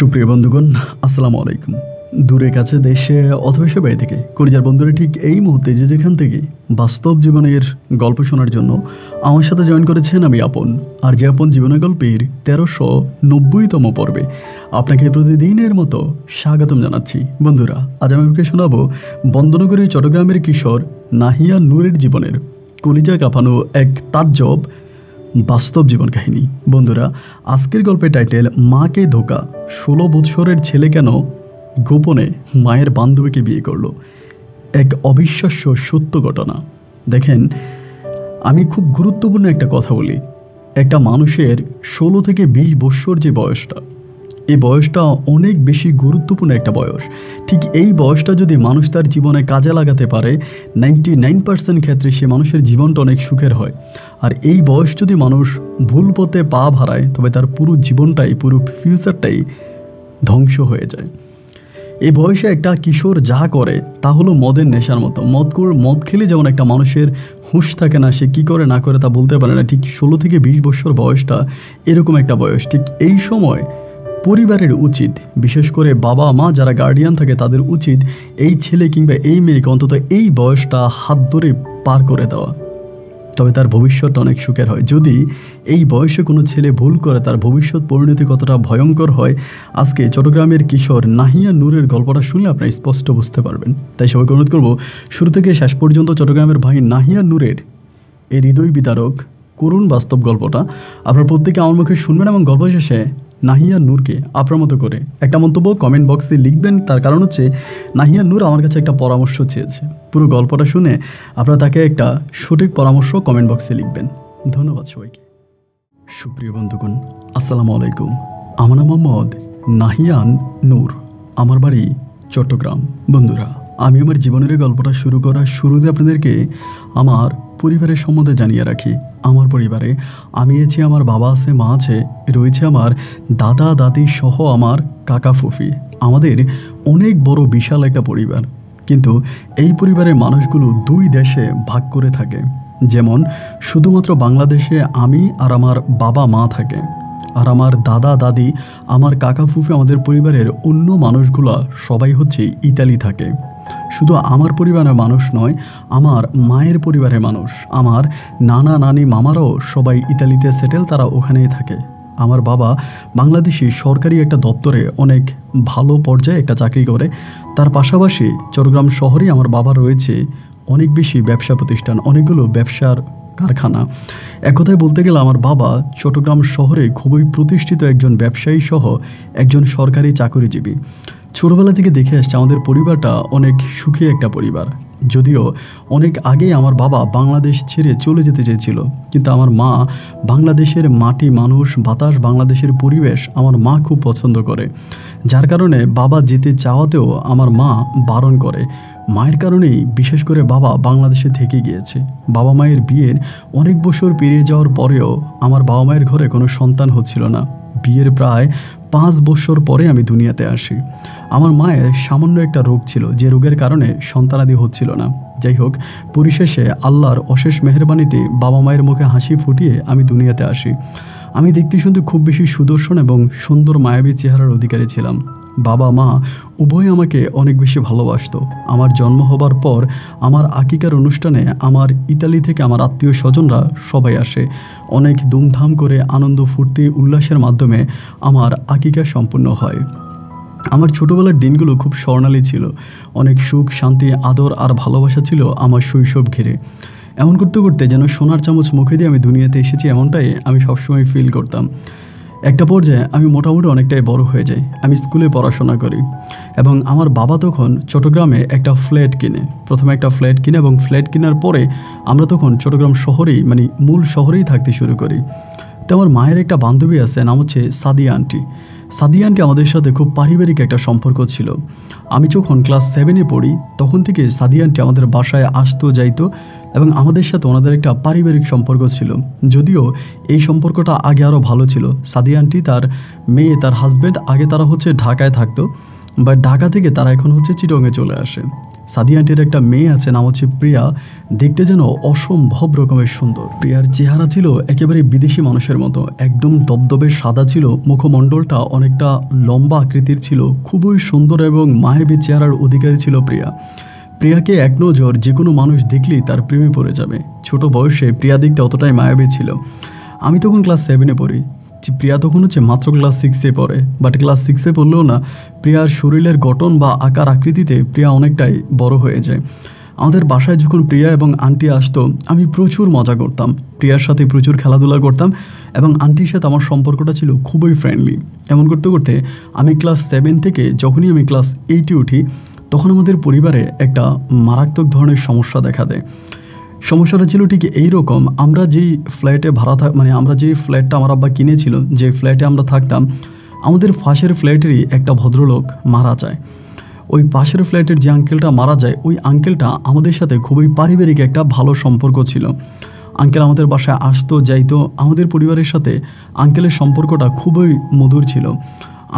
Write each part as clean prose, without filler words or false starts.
সুপ্রিয় বন্ধুগণ, আসসালামু আলাইকুম। দূরে কাছে দেশে অথবা সে বাইরে থেকে কলিজার বন্ধুরা ঠিক এই মুহূর্তে যে যেখান থেকে বাস্তব জীবনের গল্প শোনার জন্য আমার সাথে জয়েন করেছেন আমি আপন। আর যে আপন জীবনের গল্পের 1390তম পর্বে আপনাকে প্রতিদিনের মতো স্বাগতম জানাচ্ছি। বন্ধুরা, আজ আমি আপনাকে শোনাবো বন্দনগরী চট্টগ্রামের কিশোর নাহিয়া নূরের জীবনের কলিজা কাঁপানো এক তাজ্জব বাস্তব জীবন কাহিনী। বন্ধুরা, আজকের গল্পের টাইটেল মাকে ধোকা। 16 বৎসরের ছেলে কেন গোপনে মায়ের বান্ধবীকে বিয়ে করলো, এক অবিশ্বাস্য সত্য ঘটনা। দেখেন, আমি খুব গুরুত্বপূর্ণ একটা কথা বলি। একটা মানুষের 16 থেকে 20 বৎসর যে বয়সটা, এই বয়সটা অনেক বেশি গুরুত্বপূর্ণ একটা বয়স। ঠিক এই বয়সটা যদি মানুষ তার জীবনে কাজে লাগাতে পারে, 99% ক্ষেত্রে সে মানুষের জীবনটা অনেক সুখের হয়। আর এই বয়স যদি মানুষ ভুল পথে পা ভাড়ায়, তবে তার পুরো জীবনটাই, পুরো ফিউচারটাই ধ্বংস হয়ে যায়। এই বয়সে একটা কিশোর যা করে তা হলো মদের নেশার মতো। মদ খেলে যেমন একটা মানুষের হুঁশ থাকে না, সে কী করে না করে তা বলতে পারে না, ঠিক 16 থেকে 20 বছর বয়সটা এরকম একটা বয়স। ঠিক এই সময় পরিবারের উচিত, বিশেষ করে বাবা মা যারা গার্ডিয়ান থাকে, তাদের উচিত এই ছেলে কিংবা এই মেয়েকে অন্তত এই বয়সটা হাত ধরে পার করে দেওয়া, তবে তার ভবিষ্যৎটা অনেক সুখের হয়। যদি এই বয়সে কোনো ছেলে ভুল করে, তার ভবিষ্যৎ পরিণতি কতটা ভয়ঙ্কর হয়, আজকে চট্টগ্রামের কিশোর নাহিয়া নূরের গল্পটা শুনলে আপনারা স্পষ্ট বুঝতে পারবেন। তাই সবাইকে অনুরোধ করব, শুরু থেকে শেষ পর্যন্ত চট্টগ্রামের ভাই নাহিয়া নূরের এই হৃদয় বিদারক করুণ বাস্তব গল্পটা আপনার প্রত্যেকে আমার মুখে শুনবেন, এবং গল্প শেষে নাহিয়া নূরকে আপনার মতো করে একটা মন্তব্য কমেন্ট বক্সে লিখবেন। তার কারণ হচ্ছে, নাহিয়া নূর আমার কাছে একটা পরামর্শ চেয়েছে। পুরো গল্পটা শুনে আপনারা তাকে একটা সঠিক পরামর্শ কমেন্ট বক্সে লিখবেন। ধন্যবাদ সবাইকে। সুপ্রিয় বন্ধুগণ, আসসালামু আলাইকুম। আমার নাম মোহাম্মদ নাহিয়ান নূর, আমার বাড়ি চট্টগ্রাম। বন্ধুরা, আমি আমার জীবনের গল্পটা শুরু করার শুরুতে আপনাদেরকে আমার পরিবারের সম্বন্ধে জানিয়ে রাখি। আমার পরিবারে আমি আছি, আমার বাবা আছে, মা আছে, রয়েছে আমার দাদা দাদি সহ আমার কাকা ফুফি। আমাদের অনেক বড় বিশাল একটা পরিবার, কিন্তু এই পরিবারের মানুষগুলো 2 দেশে ভাগ করে থাকে। যেমন শুধুমাত্র বাংলাদেশে আমি আর আমার বাবা মা থাকে, আর আমার দাদা দাদি, আমার কাকা ফুফি, আমাদের পরিবারের অন্য মানুষগুলা সবাই হচ্ছে ইতালি থাকে। শুধু আমার পরিবারের মানুষ নয়, আমার মায়ের পরিবারের মানুষ, আমার নানা নানি মামারাও সবাই ইতালিতে সেটেল, তারা ওখানেই থাকে। আমার বাবা বাংলাদেশি সরকারি একটা দপ্তরে অনেক ভালো পর্যায়ে একটা চাকরি করে। তার পাশাপাশি চট্টগ্রাম শহরে আমার বাবার রয়েছে অনেক বেশি ব্যবসা প্রতিষ্ঠান, অনেকগুলো ব্যবসার কারখানা। এক কথায় বলতে গেলে আমার বাবা চট্টগ্রাম শহরে খুবই প্রতিষ্ঠিত একজন ব্যবসায়ী সহ একজন সরকারি চাকরিজীবী। ছোটোবেলা থেকে দেখে আসছে আমাদের পরিবারটা অনেক সুখী একটা পরিবার। যদিও অনেক আগেই আমার বাবা বাংলাদেশ ছেড়ে চলে যেতে চেয়েছিল, কিন্তু আমার মা বাংলাদেশের মাটি, মানুষ, বাতাস, বাংলাদেশের পরিবেশ আমার মা খুব পছন্দ করে, যার কারণে বাবা যেতে চাওয়াতেও আমার মা বারণ করে। মায়ের কারণেই বিশেষ করে বাবা বাংলাদেশে থেকে গিয়েছে। বাবা মায়ের বিয়ের অনেক বছর পেরিয়ে যাওয়ার পরেও আমার বাবা মায়ের ঘরে কোনো সন্তান হচ্ছিল না। বিয়ের প্রায় 5 বছর পরে আমি দুনিয়াতে আসি। আমার মায়ের সামান্য একটা রোগ ছিল, যে রোগের কারণে সন্তানাদি হচ্ছিল না। যাই হোক, পরিশেষে আল্লাহর অশেষ মেহেরবানিতে বাবা মায়ের মুখে হাসি ফুটিয়ে আমি দুনিয়াতে আসি। আমি দেখতে শুনতে খুব বেশি সুদর্শন এবং সুন্দর মায়াবী চেহারার অধিকারী ছিলাম। বাবা মা উভয়ে আমাকে অনেক বেশি ভালোবাসত। আমার জন্ম হবার পর আমার আকিকার অনুষ্ঠানে আমার ইতালি থেকে আমার আত্মীয় স্বজনরা সবাই আসে। অনেক ধুমধাম করে আনন্দ ফুর্তি উল্লাসের মাধ্যমে আমার আকিকা সম্পূর্ণ হয়। আমার ছোটোবেলার দিনগুলো খুব স্বর্ণালী ছিল। অনেক সুখ, শান্তি, আদর আর ভালোবাসা ছিল আমার শৈশব ঘিরে। এমন করতে করতে যেন সোনার চামচ মুখে দিয়ে আমি দুনিয়াতে এসেছি, এমনটাই আমি সবসময় ফিল করতাম। একটা পর্যায়ে আমি মোটামুটি অনেকটাই বড় হয়ে যাই। আমি স্কুলে পড়াশোনা করি এবং আমার বাবা তখন চট্টগ্রামে একটা ফ্ল্যাট কিনে। প্রথমে একটা ফ্ল্যাট কিনে, এবং ফ্ল্যাট কেনার পরে আমরা তখন চট্টগ্রাম শহরেই, মানে মূল শহরেই থাকতে শুরু করি। তো আমার মায়ের একটা বান্ধবী আছে, নাম হচ্ছে সাদিয়া আন্টি। সাদিয়া আন্টি আমাদের সাথে খুব পারিবারিক একটা সম্পর্ক ছিল। আমি যখন ক্লাস 7-এ পড়ি, তখন থেকে সাদিয়া আন্টি আমাদের বাসায় আসতো যাইতো, এবং আমাদের সাথে ওনাদের একটা পারিবারিক সম্পর্ক ছিল। যদিও এই সম্পর্কটা আগে আরও ভালো ছিল। সাদিয়া আন্টি, তার মেয়ে, তার হাজব্যান্ড, আগে তারা হচ্ছে ঢাকায় থাকতো, বাট ঢাকা থেকে তারা এখন হচ্ছে চিটংয়ে চলে আসে। সাদিয়া আন্টির একটা মেয়ে আছে, নাম হচ্ছে প্রিয়া। দেখতে যেন অসম্ভব রকমের সুন্দর। প্রিয়ার চেহারা ছিল একেবারে বিদেশি মানুষের মতো, একদম দবদবে সাদা ছিল, মুখমণ্ডলটা অনেকটা লম্বা আকৃতির ছিল, খুবই সুন্দর এবং মায়াবী চেহারার অধিকারী ছিল প্রিয়া। প্রিয়াকে এক নজর যে কোনো মানুষ দেখলেই তার প্রেমে পড়ে যাবে। ছোট বয়সে প্রিয়া দেখতে অতটাই মায়াবী ছিল। আমি তখন ক্লাস 7-এ পড়ি, প্রিয়া তখন হচ্ছে মাত্র ক্লাস 6-এ পড়ে। বাট ক্লাস 6-এ পড়লেও না, প্রিয়ার শরীরের গঠন বা আকার আকৃতিতে প্রিয়া অনেকটাই বড় হয়ে যায়। আমাদের বাসায় যখন প্রিয়া এবং আন্টি আসতো, আমি প্রচুর মজা করতাম, প্রিয়ার সাথে প্রচুর খেলাধুলা করতাম এবং আন্টির সাথে আমার সম্পর্কটা ছিল খুবই ফ্রেন্ডলি। এমন করতে করতে আমি ক্লাস 7 থেকে যখনই আমি ক্লাস 8-এ উঠি, তখন আমাদের পরিবারে একটা মারাত্মক ধরনের সমস্যা দেখা দেয়। সমস্যাটা ছিল ঠিক এইরকম, আমরা যেই ফ্ল্যাটে আমরা যেই ফ্ল্যাটটা আমার আব্বা কিনেছিল, যে ফ্ল্যাটে আমরা থাকতাম, আমাদের পাশের ফ্ল্যাটেরই একটা ভদ্রলোক মারা যায়। ওই পাশের ফ্ল্যাটের যে আঙ্কেলটা মারা যায়, ওই আঙ্কেলটা আমাদের সাথে খুবই পারিবারিক একটা ভালো সম্পর্ক ছিল। আঙ্কেল আমাদের বাসায় আসতো যাইতো, আমাদের পরিবারের সাথে আঙ্কেলের সম্পর্কটা খুবই মধুর ছিল।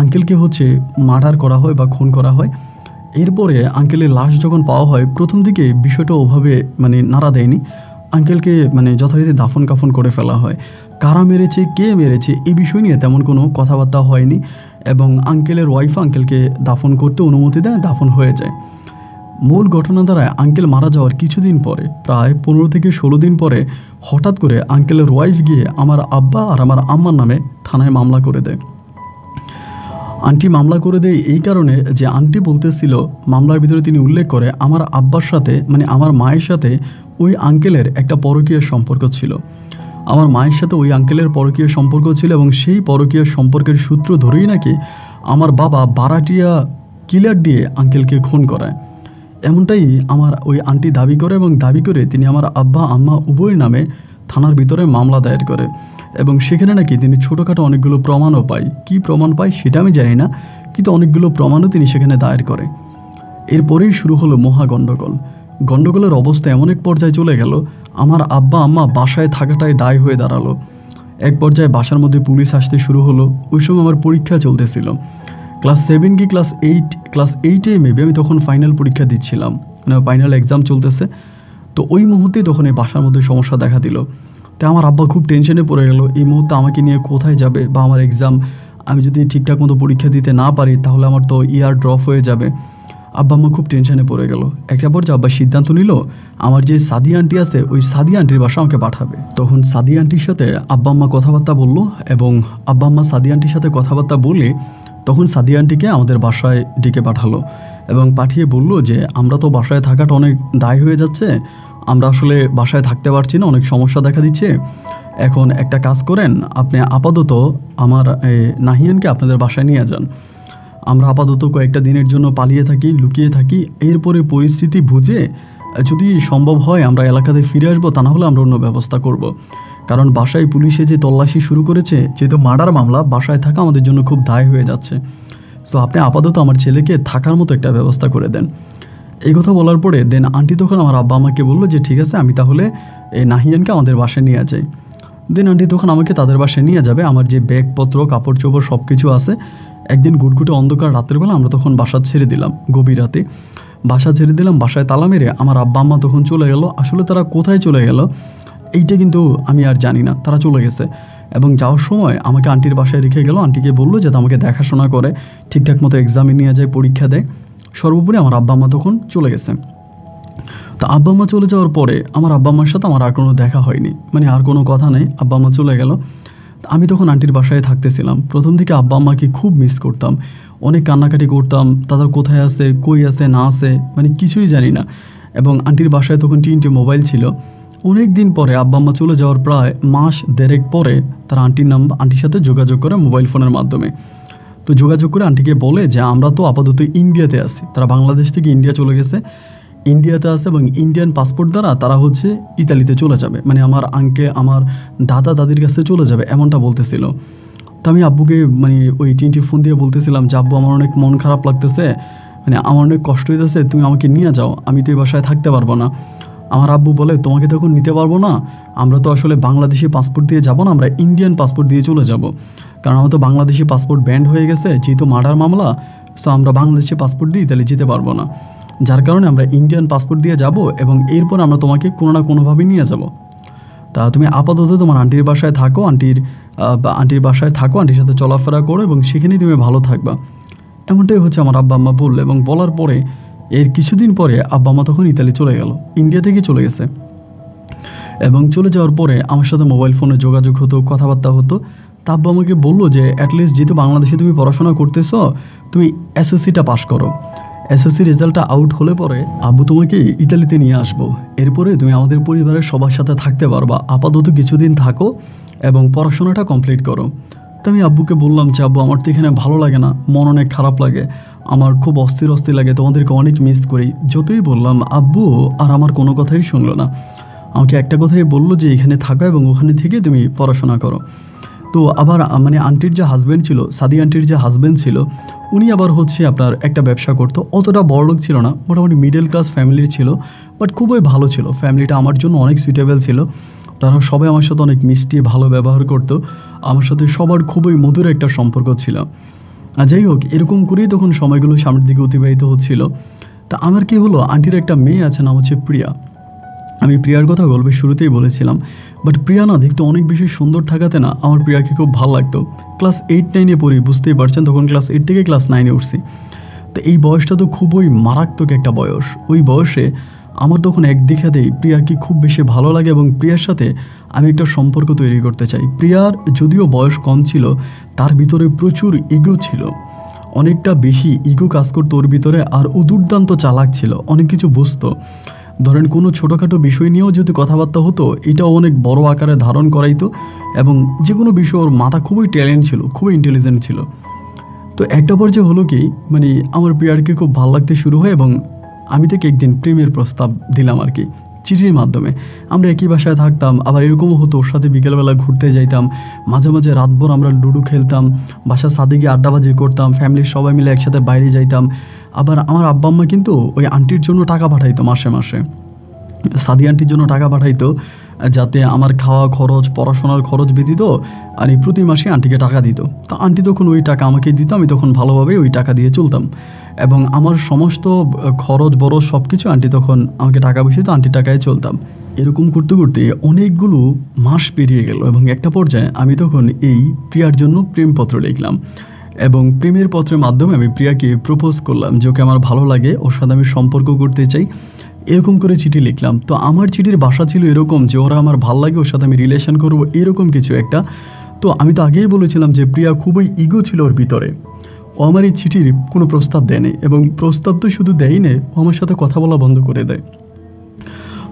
আঙ্কেলকে হচ্ছে মার্ডার করা হয় বা খুন করা হয়। এরপরে আঙ্কেলের লাশ যখন পাওয়া হয়, প্রথম দিকে বিষয়টা ওভাবে নাড়া দেয়নি। আঙ্কেলকে যথারীতি দাফন কাফন করে ফেলা হয়। কারা মেরেছে, কে মেরেছে, এই বিষয় নিয়ে তেমন কোনো কথাবার্তা হয়নি এবং আঙ্কেলের ওয়াইফ আঙ্কেলকে দাফন করতে অনুমতি দেয়, দাফন হয়ে যায়। মূল ঘটনা দ্বারায় আঙ্কেল মারা যাওয়ার কিছুদিন পরে, প্রায় 15 থেকে 16 দিন পরে, হঠাৎ করে আঙ্কেলের ওয়াইফ গিয়ে আমার আব্বা আর আমার আম্মার নামে থানায় মামলা করে দেয়। আন্টি মামলা করে দেয় এই কারণে যে আন্টি বলতেছিল, মামলার ভিতরে তিনি উল্লেখ করে, আমার আব্বার সাথে আমার মায়ের সাথে ওই আঙ্কেলের একটা পরকীয় সম্পর্ক ছিল। আমার মায়ের সাথে ওই আঙ্কেলের পরকীয় সম্পর্ক ছিল এবং সেই পরকীয় সম্পর্কের সূত্র ধরেই নাকি আমার বাবা বারাটিয়া কিলার দিয়ে আঙ্কেলকে খুন করায়। এমনটাই আমার ওই আন্টি দাবি করে এবং দাবি করে তিনি আমার আব্বা আম্মা উভয়ের নামে থানার ভিতরে মামলা দায়ের করে এবং সেখানে নাকি তিনি ছোটোখাটো অনেকগুলো প্রমাণও পায়। কী প্রমাণ পায় সেটা আমি জানি না, কিন্তু অনেকগুলো প্রমাণও তিনি সেখানে দায়ের করে। এরপরেই শুরু হলো মহা গণ্ডগোল। গণ্ডগোলের অবস্থা এমন এক পর্যায়ে চলে গেল, আমার আব্বা আম্মা বাসায় থাকাটাই দায় হয়ে দাঁড়ালো। এক পর্যায়ে বাসার মধ্যে পুলিশ আসতে শুরু হলো। ওই সময় আমার পরীক্ষা চলতেছিল, ক্লাস 7 কি ক্লাস 8-এ মেবি আমি তখন ফাইনাল পরীক্ষা দিচ্ছিলাম, ফাইনাল এক্সাম চলতেছে। তো ওই মুহূর্তেই তখন এই বাসার মধ্যে সমস্যা দেখা দিল। তাই আমার আব্বা খুব টেনশনে পড়ে গেল, এই মুহূর্তে আমাকে নিয়ে কোথায় যাবে, বা আমার এক্সাম আমি যদি ঠিকঠাক মতো পরীক্ষা দিতে না পারি তাহলে আমার তো ইয়ার ড্রপ হয়ে যাবে। আব্বা আম্মা খুব টেনশনে পড়ে গেল। একটা পর্যায়ে আব্বা সিদ্ধান্ত নিল, আমার যে সাদিয়া আন্টি আছে ওই সাদিয়া আন্টির বাসা আমাকে পাঠাবে। তখন সাদিয়া আন্টির সাথে আব্বা আম্মা কথাবার্তা বললো এবং আব্বা আম্মা সাদিয়া আন্টির সাথে কথাবার্তা বলে তখন সাদিয়া আন্টিকে আমাদের বাসায় ডেকে পাঠালো এবং পাঠিয়ে বলল যে আমরা তো বাসায় থাকাটা অনেক দায় হয়ে যাচ্ছে, আমরা আসলে বাসায় থাকতে পারছি না, অনেক সমস্যা দেখা দিচ্ছে। এখন একটা কাজ করেন, আপনি আপাতত আমার নাহিয়ানকে আপনাদের বাসায় নিয়ে যান। আমরা আপাতত কয়েকটা দিনের জন্য পালিয়ে থাকি, লুকিয়ে থাকি, এরপরে পরিস্থিতি বুঝে যদি সম্ভব হয় আমরা এলাকাতে ফিরে আসবো, তা না হলে আমরা অন্য ব্যবস্থা করব। কারণ বাসায় পুলিশে যে তল্লাশি শুরু করেছে, যেহেতু মার্ডার মামলা, বাসায় থাকা আমাদের জন্য খুব দায় হয়ে যাচ্ছে। সো আপনি আপাতত আমার ছেলেকে থাকার মতো একটা ব্যবস্থা করে দেন। এই কথা বলার পরে দেন আন্টি তখন আমার আব্বা আমাকে বললো যে ঠিক আছে, আমি তাহলে এই নাহিয়ানকে আমাদের বাসায় নিয়ে যাই। দেন আন্টি তখন আমাকে তাদের বাসায় নিয়ে যাবে। আমার যে ব্যাগপত্র, কাপড় চোপড় সব কিছু আছে। একদিন গুটগুটে অন্ধকার রাতের বেলা আমরা তখন বাসা ছেড়ে দিলাম, গভীর রাতে বাসা ছেড়ে দিলাম। বাসায় তালা মেরে আমার আব্বা আম্মা তখন চলে গেল। আসলে তারা কোথায় চলে গেল এইটা কিন্তু আমি আর জানি না, তারা চলে গেছে। এবং যাওয়ার সময় আমাকে আন্টির বাসায় রেখে গেল। আন্টিকে বললো যাতে আমাকে দেখাশোনা করে, ঠিকঠাক মতো এক্সামে নিয়ে যায়, পরীক্ষা দেয়। সর্বোপরি আমার আব্বা আম্মা তখন চলে গেছে। তো আব্বা আম্মা চলে যাওয়ার পরে আমার আব্বা আম্মার সাথে আমার আর কোনো দেখা হয়নি, আর কোনো কথা নেই, আব্বা আম্মা চলে গেল। আমি তখন আন্টির বাসায় থাকতেছিলাম। প্রথম দিকে আব্বা আম্মাকে খুব মিস করতাম, অনেক কান্নাকাটি করতাম, তাদের কোথায় আছে, কই আছে না আছে কিছুই জানি না। এবং আন্টির বাসায় তখন 3টে মোবাইল ছিল। অনেক দিন পরে আব্বা আম্মা চলে যাওয়ার প্রায় মাস দেড়েক পরে তারা আন্টির সাথে যোগাযোগ করে মোবাইল ফোনের মাধ্যমে। তো যোগাযোগ করে আন্টিকে বলে যে আমরা তো আপাতত ইন্ডিয়াতে আছি। তারা বাংলাদেশ থেকে ইন্ডিয়া চলে গেছে, ইন্ডিয়াতে আছে এবং ইন্ডিয়ান পাসপোর্ট দ্বারা তারা হচ্ছে ইতালিতে চলে যাবে, আমার দাদা দাদির কাছে চলে যাবে, এমনটা বলতেছিল। তো আমি আব্বুকে ওই 3টি ফোন দিয়ে বলতেছিলাম যে আব্বু আমার অনেক মন খারাপ লাগতেছে, আমার অনেক কষ্ট হইতেছে, তুমি আমাকে নিয়ে যাও, আমি তো এই বাসায় থাকতে পারবো না। আমার আব্বু বলে তোমাকে তখন নিতে পারবো না, আমরা তো আসলে বাংলাদেশি পাসপোর্ট দিয়ে যাব না, আমরা ইন্ডিয়ান পাসপোর্ট দিয়ে চলে যাব। কারণ আমার তো বাংলাদেশি পাসপোর্ট ব্যান্ড হয়ে গেছে, যেহেতু মার্ডার মামলা, সো আমরা বাংলাদেশি পাসপোর্ট দিয়ে ইতালি যেতে পারবো না। যার কারণে আমরা ইন্ডিয়ান পাসপোর্ট দিয়ে যাব এবং এরপর আমরা তোমাকে কোনো না কোনোভাবে নিয়ে যাব। তা তুমি আপাতত তোমার আন্টির বাসায় থাকো, আন্টির বাসায় থাকো, আন্টির সাথে চলাফেরা করো এবং সেখানেই তুমি ভালো থাকবা। এমনটাই হচ্ছে আমার আব্বা আম্মা বললো এবং বলার পরে এর কিছুদিন পরে আব্বা আম্মা তখন ইতালি চলে গেল, ইন্ডিয়া থেকে চলে গেছে। এবং চলে যাওয়ার পরে আমার সাথে মোবাইল ফোনে যোগাযোগ হতো, কথাবার্তা হতো। তা আব্বা আমাকে বললো যে অ্যাটলিস্ট যেহেতু বাংলাদেশে তুমি পড়াশোনা করতেছো, তুমি এসএসসিটা পাস করো, এসএসসি রেজাল্টটা আউট হলে পরে আব্বু তোমাকে ইতালিতে নিয়ে আসবো, এরপরে তুমি আমাদের পরিবারের সবার সাথে থাকতে পারবা, আপাতত কিছুদিন থাকো এবং পড়াশোনাটা কমপ্লিট করো। তো আমি আব্বুকে বললাম যে আব্বু আমার তো এখানে ভালো লাগে না, মন অনেক খারাপ লাগে, আমার খুব অস্থির লাগে, তোমাদেরকে অনেক মিস করি। যতই বললাম আব্বু আর আমার কোনো কথাই শুনলো না, আমাকে একটা কথাই বললো যে এখানে থাকো এবং ওখানে থেকে তুমি পড়াশোনা করো। তো আবার মানে আন্টির যে হাজব্যান্ড ছিল, সাদি আন্টির যে হাজব্যান্ড ছিল, উনি আবার হচ্ছে আপনার একটা ব্যবসা করতো, অতটা বড়লোক ছিল না, মোটামুটি মিডল ক্লাস ফ্যামিলির ছিল, বাট খুবই ভালো ছিল। ফ্যামিলিটা আমার জন্য অনেক সুইটেবল ছিল, তারা সবাই আমার সাথে অনেক মিষ্টি ভালো ব্যবহার করতো, আমার সাথে সবার খুবই মধুর একটা সম্পর্ক ছিল। আর যাই হোক, এরকম করেই তখন সময়গুলো সামনের দিকে অতিবাহিত হচ্ছিল। তা আমার কি হলো, আন্টির একটা মেয়ে আছে, নাম হচ্ছে প্রিয়া। আমি প্রিয়ার কথা গল্পের শুরুতেই বলেছিলাম, বাট প্রিয়া না দেখতে অনেক বেশি সুন্দর থাকাতে না আমার প্রিয়াকে খুব ভালো লাগতো। ক্লাস 8-9-এ পড়ি, বুঝতেই পারছেন, তখন ক্লাস 8 থেকে ক্লাস 9-এ উঠছি। তো এই বয়সটা তো খুবই মারাত্মক একটা বয়স। ওই বয়সে আমার তখন এক দেখাতেই প্রিয়াকে খুব বেশি ভালো লাগে এবং প্রিয়ার সাথে আমি একটা সম্পর্ক তৈরি করতে চাই। প্রিয়ার যদিও বয়স কম ছিল, তার ভিতরে প্রচুর ইগো ছিল, অনেকটা বেশি ইগো কাজ করতো ওর ভিতরে, আর ও দুর্দান্ত চালাক ছিল, অনেক কিছু বুঝতো। ধরেন কোনো ছোটোখাটো বিষয় নিয়েও যদি কথাবার্তা হতো, এটাও অনেক বড় আকারে ধারণ করাইতো এবং যে কোনো বিষয় ওর মাথা খুবই ট্যালেন্ট ছিল, খুবই ইন্টেলিজেন্ট ছিল। তো একটা পর্যায়ে হলো কি, মানে আমার প্রিয়ারকে খুব ভালো লাগতে শুরু হয় এবং আমি থেকে একদিন প্রেমের প্রস্তাব দিলাম আর কি, চিঠির মাধ্যমে। আমরা একই বাসায় থাকতাম, আবার এরকমও হতো ওর সাথে বিকেলবেলা ঘুরতে যাইতাম, মাঝে মাঝে রাতভর আমরা লুডো খেলতাম, বাসার ছাদে গিয়ে আড্ডাবাজি করতাম, ফ্যামিলির সবাই মিলে একসাথে বাইরে যাইতাম। আবার আমার আব্বা আম্মা কিন্তু ওই আন্টির জন্য টাকা পাঠাইতো, মাসে মাসে সাদি আন্টির জন্য টাকা পাঠাইতো, যাতে আমার খাওয়া খরচ, পড়াশোনার খরচ ব্যতীত আর এই প্রতি মাসে আন্টিকে টাকা দিত। তো আন্টি তখন ওই টাকা আমাকে দিত, আমি তখন ভালোভাবে ওই টাকা দিয়ে চলতাম এবং আমার সমস্ত খরচ বড় সব কিছু আন্টি তখন আমাকে টাকা পয়সা দিত, আন্টির টাকায় চলতাম। এরকম করতে করতে অনেকগুলো মাস পেরিয়ে গেল এবং একটা পর্যায়ে আমি তখন এই প্রিয়ার জন্য প্রেমপত্র লিখলাম এবং প্রেমের পত্রের মাধ্যমে আমি প্রিয়াকে প্রপোজ করলাম যে ওকে আমার ভালো লাগে, ওর সাথে আমি সম্পর্ক করতে চাই, এরকম করে চিঠি লিখলাম। তো আমার চিঠির ভাষা ছিল এরকম যে ওরা আমার ভালো লাগে, ওর সাথে আমি রিলেশন করবো, এরকম কিছু একটা। তো আমি তো আগেই বলেছিলাম যে প্রিয়া খুবই ইগো ছিল ওর ভিতরে, ও আমার এই চিঠির কোনো প্রস্তাব দেয়নি এবং প্রস্তাব তো শুধু দেয়ই না, ও আমার সাথে কথা বলা বন্ধ করে দেয়।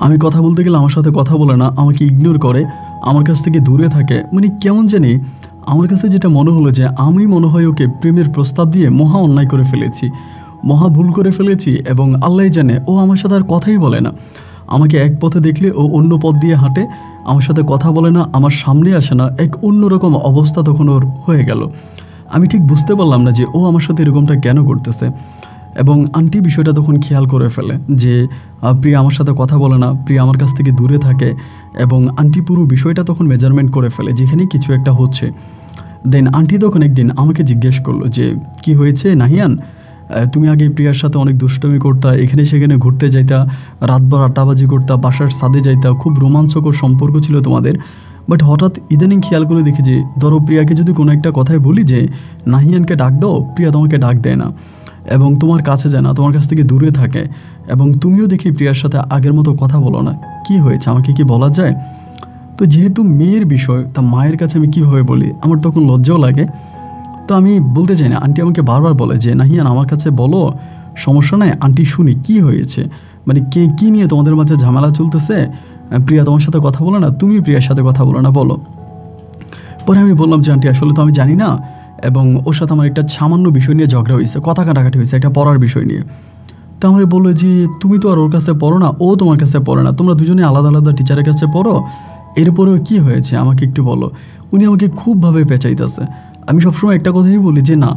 আমি কথা বলতে গেলে আমার সাথে কথা বলে না, আমাকে ইগনোর করে, আমার কাছ থেকে দূরে থাকে। মানে কেমন জানি আমার কাছে যেটা মনে হলো যে আমি মনে হয় ওকে প্রেমের প্রস্তাব দিয়ে মহা অন্যায় করে ফেলেছি, মহা ভুল করে ফেলেছি এবং আল্লাহ জানে ও আমার সাথে আর কথাই বলে না। আমাকে এক পথে দেখলে ও অন্য পথ দিয়ে হাঁটে, আমার সাথে কথা বলে না, আমার সামনে আসে না, এক অন্যরকম অবস্থা তখন ওর হয়ে গেল। আমি ঠিক বুঝতে পারলাম না যে ও আমার সাথে এরকমটা কেন করতেছে। এবং আন্টি বিষয়টা তখন খেয়াল করে ফেলে যে প্রিয়া আমার সাথে কথা বলে না, প্রিয়া আমার কাছ থেকে দূরে থাকে এবং আন্টি পুরো বিষয়টা তখন মেজারমেন্ট করে ফেলে যেখানে কিছু একটা হচ্ছে। দেন আন্টি তখন একদিন আমাকে জিজ্ঞেস করলো যে কি হয়েছে নাহিয়ান, তুমি আগে প্রিয়ার সাথে অনেক দুষ্টমি করতা, এখানে সেখানে ঘুরতে যাইতা, রাতভর আড্ডাবাজি করতা, বাসার ছাদে যাইতা, খুব রোমাঞ্চকর সম্পর্ক ছিল তোমাদের, বাট হঠাৎ ইদানিং খেয়াল করে দেখি যে ধরো প্রিয়াকে যদি কোনো একটা কথায় বলি যে নাহিয়ানকে ডাক দাও, প্রিয়া তোমাকে ডাক দেয় না এবং তোমার কাছে যায় না, তোমার কাছ থেকে দূরে থাকে এবং তুমিও দেখি প্রিয়ার সাথে আগের মতো কথা বলো না, কি হয়েছে আমাকে কি বলা যায়? তো যেহেতু মেয়ের বিষয়, তা মায়ের কাছে আমি কীভাবে বলি, আমার তখন লজ্জাও লাগে। তো আমি বলতে চাই না, আন্টি আমাকে বারবার বলে যে নাহিয়ান আমার কাছে বলো, সমস্যা নাই, আন্টি শুনি কি হয়েছে, মানে কী নিয়ে তোমাদের মাঝে ঝামেলা চলতেছে, প্রিয়া তোমার সাথে কথা বলো না, তুমি প্রিয়ার সাথে কথা বলো না, বলো। পরে আমি বললাম যে আন্টি আসলে তো আমি জানি না, এবং ওর সাথে আমার একটা সামান্য বিষয় নিয়ে ঝগড়া হয়েছে, কথা কাটাকাটি হয়েছে একটা পড়ার বিষয় নিয়ে। তো আমার বললো যে তুমি তো আর ওর কাছে পড়ো না, ও তোমার কাছে পড়ে না, তোমরা দুজনে আলাদা আলাদা টিচারের কাছে পড়ো, এরপরেও কী হয়েছে আমাকে একটু বলো। উনি আমাকে খুবভাবে পেঁচাইতেছে। আমি সবসময় একটা কথাই বলি যে না,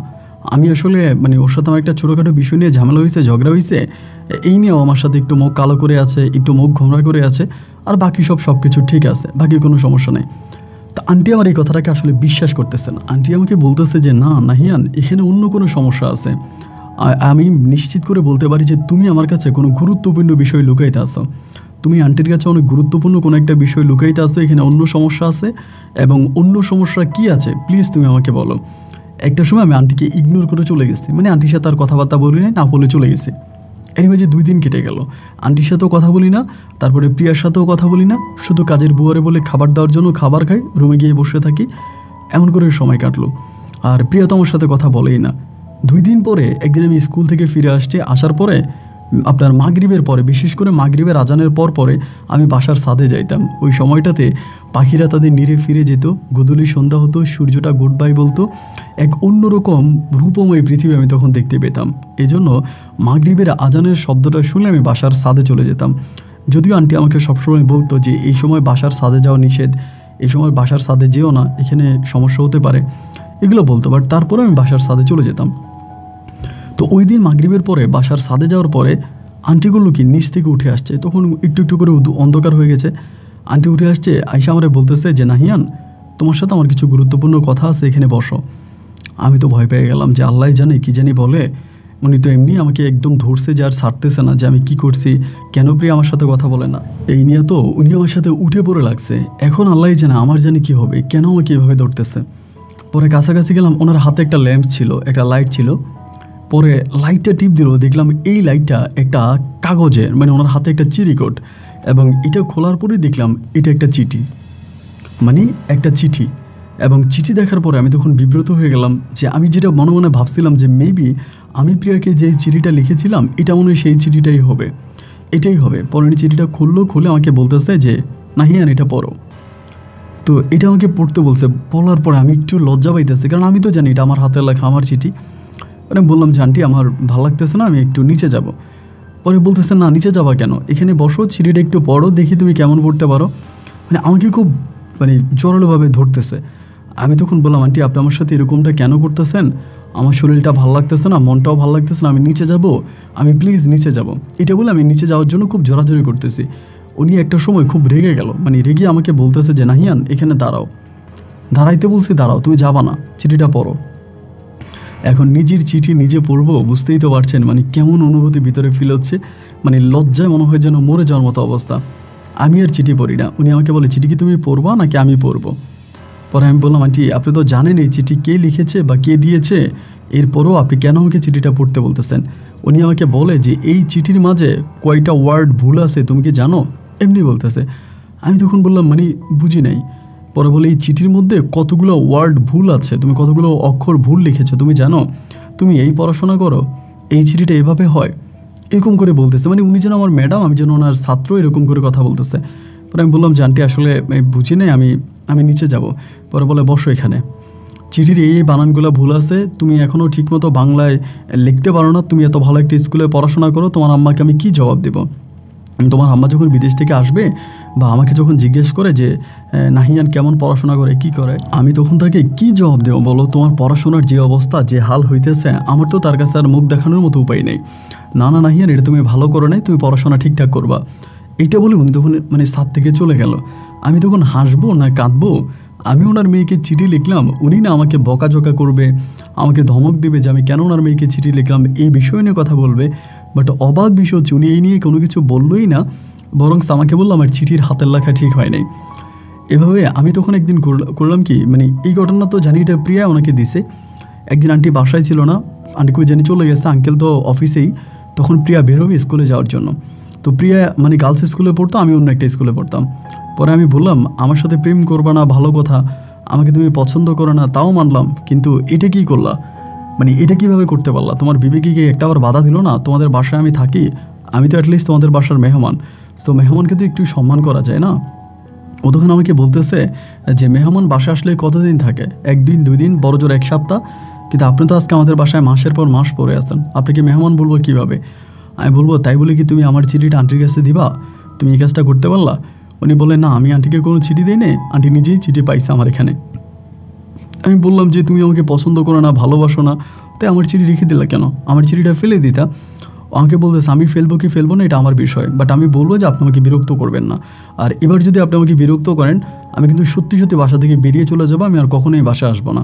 আমি আসলে মানে ওর সাথে আমার একটা ছোটোখাটো বিষয় নিয়ে ঝামেলা হয়েছে, ঝগড়া হয়েছে, এই নিয়েও আমার সাথে একটু মুখ কালো করে আছে, একটু মুখ ঘোমরা করে আছে, আর বাকি সব কিছু ঠিক আছে, বাকি কোনো সমস্যা নেই। তো আন্টি আমার এই কথাটাকে আসলে বিশ্বাস করতেছে না। আন্টি আমাকে বলতেছে যে না নাহিয়ান, এখানে অন্য কোনো সমস্যা আছে, আমি নিশ্চিত করে বলতে পারি যে তুমি আমার কাছে কোনো গুরুত্বপূর্ণ বিষয় লুকাইতে আসো। তুমি আন্টির কাছে অনেক গুরুত্বপূর্ণ কোনো একটা বিষয় লুকাইতে আসো, এখানে অন্য সমস্যা আছে, এবং অন্য সমস্যা কি আছে প্লিজ তুমি আমাকে বলো। একটা সময় আমি আন্টিকে ইগনোর করে চলে গেছি, মানে আন্টির সাথে আর কথাবার্তা বলি নাই, না বলে চলে গেছি। এর মাঝে 2 দিন কেটে গেল, আন্টির সাথেও কথা বলি না, তারপরে প্রিয়ার সাথেও কথা বলি না, শুধু কাজের বুয়ারে বলে খাবার দেওয়ার জন্য খাবার খাই, রুমে গিয়ে বসে থাকি, এমন করে সময় কাটলো। আর প্রিয়া তো আমার সাথে কথা বলেই না। 2 দিন পরে একদিন আমি স্কুল থেকে ফিরে আসছি, আসার পরে আপনার মাগরিবের পরে, বিশেষ করে মাগরিবের আজানের পরে আমি বাসার ছাদে যাইতাম। ওই সময়টাতে পাখিরা তাদের নিরে ফিরে যেত, গোধূলি সন্ধ্যা হতো, সূর্যটা গুড বাই বলতো, এক অন্যরকম রূপময় পৃথিবী আমি তখন দেখতে পেতাম। এজন্য মাগরিবের আজানের শব্দটা শুনলে আমি বাসার ছাদে চলে যেতাম। যদিও আন্টি আমাকে সবসময় বলতো যে এই সময় বাসার ছাদে যাওয়া নিষেধ, এই সময় বাসার ছাদে যেও না, এখানে সমস্যা হতে পারে, এগুলো বলতো, বাট তারপরে আমি বাসার ছাদে চলে যেতাম। তো ওই দিন মাগরিবের পরে বাসার ছাদে যাওয়ার পরে আন্টিগুলো কি নিচ থেকে উঠে আসছে, তখন একটু একটু করে অন্ধকার হয়ে গেছে। আন্টি উঠে আসছে, আইসা আমারে বলতেছে যে নাহিয়ান, তোমার সাথে আমার কিছু গুরুত্বপূর্ণ কথা আছে, এখানে বসো। আমি তো ভয় পেয়ে গেলাম যে আল্লাহ জানে কি জানি বলে। উনি তো এমনি আমাকে একদম ধরছে যে আর ছাড়তেছে না, যে আমি কি করছি, কেন প্রিয়া আমার সাথে কথা বলে না, এই নিয়ে তো উনি আমার সাথে উঠে পড়ে লাগছে। এখন আল্লাহ জানে আমার জানি কি হবে, কেন আমাকে এভাবে ধরতেছে। পরে কাছাকাছি গেলাম, ওনার হাতে একটা ল্যাম্প ছিল, একটা লাইট ছিল। পরে লাইটটা টিপ দিল, দেখলাম এই লাইটটা একটা কাগজের, মানে ওনার হাতে একটা চিরিকোট, এবং এটা খোলার পরে দেখলাম এটা একটা চিঠি, মানে একটা চিঠি। এবং চিঠি দেখার পরে আমি তখন বিব্রত হয়ে গেলাম যে আমি যেটা মনে মনে ভাবছিলাম যে মেবি আমি প্রিয়াকে যে চিঠিটা লিখেছিলাম এটা মনে হয় সেই চিঠিটাই হবে, এটাই হবে। পরে চিঠিটা খুলে আমাকে বলতেছে যে নাহিয়ান এটা পড়ো। তো এটা আমাকে পড়তে বলছে, বলার পরে আমি একটু লজ্জা পাইতেছি, কারণ আমি তো জানি এটা আমার হাতের লেখা, আমার চিঠি। মানে বললাম যে আন্টি আমার ভালো লাগতেছে না, আমি একটু নিচে যাব। পরে বলতেছে না নিচে যাবা কেন, এখানে বসো, চিঠিটা একটু পড়ো, দেখি তুমি কেমন পড়তে পারো। মানে আমাকে খুব জোরালোভাবে ধরতেছে। আমি তখন বললাম আন্টি আপনি আমার সাথে এরকমটা কেন করতেছেন, আমার শরীরটা ভালো লাগতেছে না, মনটাও ভালো লাগতেছে না, আমি নিচে যাব, আমি প্লিজ নিচে যাব। এটা বলে আমি নিচে যাওয়ার জন্য খুব জোরাজোরি করতেছি। উনি একটা সময় খুব রেগে গেল, রেগে আমাকে বলতেছে যে নাহিয়ান এখানে দাঁড়াও। দাঁড়াইতে বলছি, দাঁড়াও, তুমি যাবা না, চিঠিটা পড়ো। এখন নিজের চিঠি নিজে পড়বো, বুঝতেই তো পারছেন কেমন অনুভূতি ভিতরে ফিল হচ্ছে, লজ্জায় মনে হয় যেন মরে যাওয়ার মতো অবস্থা। আমি আর চিঠি পড়ি না। উনি আমাকে বলে চিঠি কি তুমি পড়বা নাকি আমি পড়বো। পরে আমি বললাম আন্টি আপনি তো জানেন এই চিঠি কে লিখেছে বা কে দিয়েছে, এরপরও আপনি কেন আমাকে চিঠিটা পড়তে বলতেছেন। উনি আমাকে বলে যে এই চিঠির মাঝে কয়টা ওয়ার্ড ভুল আছে তুমি কি জানো, এমনি বলতেছে। আমি তখন বললাম বুঝি নাই। পরে বলে এই চিঠির মধ্যে কতগুলো ওয়ার্ড ভুল আছে, তুমি কতগুলো অক্ষর ভুল লিখেছো তুমি জানো, তুমি এই পড়াশোনা করো, এই চিঠিটা এভাবে হয়, এরকম করে বলতেছে। উনি যেন আমার ম্যাডাম, আমি যেন ওনার ছাত্র, এরকম করে কথা বলতেছে। পরে আমি বললাম যে আন্টি আসলে বুঝি নাই, আমি নিচে যাব। পরে বলে বসো এখানে, চিঠির এই বানানগুলো ভুল আছে, তুমি এখনও ঠিকমতো বাংলায় লিখতে পারো না, তুমি এত ভালো একটা স্কুলে পড়াশোনা করো, তোমার আম্মাকে আমি কী জবাব দেবো। তোমার আম্মা যখন বিদেশ থেকে আসবে বা আমাকে যখন জিজ্ঞেস করে যে নাহিয়ান কেমন পড়াশোনা করে কি করে, আমি তখন তাকে কি জবাব দেবো বলো। তোমার পড়াশোনার যে অবস্থা, যে হাল হইতেছে, আমার তো তার কাছে আর মুখ দেখানোর মতো উপায় নেই। না নাহিয়ান এটা তুমি ভালো করো নাই, তুমি পড়াশোনা ঠিকঠাক করবা, এইটা বলে উনি তখন ছাদ থেকে চলে গেল। আমি তখন হাসবো না কাঁদবো। আমি ওনার মেয়েকে চিঠি লিখলাম, উনি না আমাকে বকাঝকা করবে, আমাকে ধমক দেবে যে আমি কেন ওনার মেয়েকে চিঠি লিখলাম, এই বিষয় নিয়ে কথা বলবে। বাট অবাক বিষয় হচ্ছে উনি এই নিয়ে কোনো কিছু বললোই না, বরং আমাকে বললো আমার চিঠির হাতের লেখা ঠিক হয় নাই। এভাবে আমি তখন একদিন করলাম কি, এই ঘটনা তো জানি এটা প্রিয়া ওনাকে দিছে। একদিন আন্টি বাসায় ছিল না, আন্টি কই জানি চলে গেছে, আঙ্কেল তো অফিসেই। তখন প্রিয়া বেরোবে স্কুলে যাওয়ার জন্য। তো প্রিয়া গার্লস স্কুলে পড়তো, আমি অন্য একটা স্কুলে পড়তাম। পরে আমি বললাম আমার সাথে প্রেম করবা না ভালো কথা, আমাকে তুমি পছন্দ করো না তাও মানলাম, কিন্তু এটা কি করলা, এটা কীভাবে করতে পারলা, তোমার বিবেকে কি একটা আবার বাধা দিল না, তোমাদের বাসায় আমি থাকি, আমি তো অ্যাটলিস্ট তোমাদের বাসার মেহমান, তো মেহমানকে তো একটু সম্মান করা যায় না। ও তখন আমাকে বলতেছে যে মেহমান বাসায় আসলে কতদিন থাকে, 1 দিন 2 দিন, বড় জোর 1 সপ্তাহ, কিন্তু আপনি তো আজকে আমাদের বাসায় মাসের পর মাস পরে আসেন, আপনাকে মেহমান বলবো কীভাবে। আমি বলবো তাই বলে কি তুমি আমার চিঠিটা আন্টির কাছে দিবা, তুমি এই কাজটা করতে পারলা। উনি বলে না আমি আন্টিকে কোনো চিঠি দিই না, আন্টি নিজেই চিঠি পাইছে আমার এখানে। আমি বললাম যে তুমি আমাকে পছন্দ করো না, ভালোবাসো না, তাই আমার চিঠি রেখে দিলা কেন, আমার চিঠিটা ফেলে দিতা। আমাকে বলতেছে আমি ফেলবো কি ফেলবো না এটা আমার বিষয়, বাট আমি বলবো যে আপনি আমাকে বিরক্ত করবেন না, আর এবার যদি আপনি আমাকে বিরক্ত করেন আমি কিন্তু সত্যি সত্যি বাসা থেকে বেরিয়ে চলে যাবো, আমি আর কখনোই বাসায় আসবো না।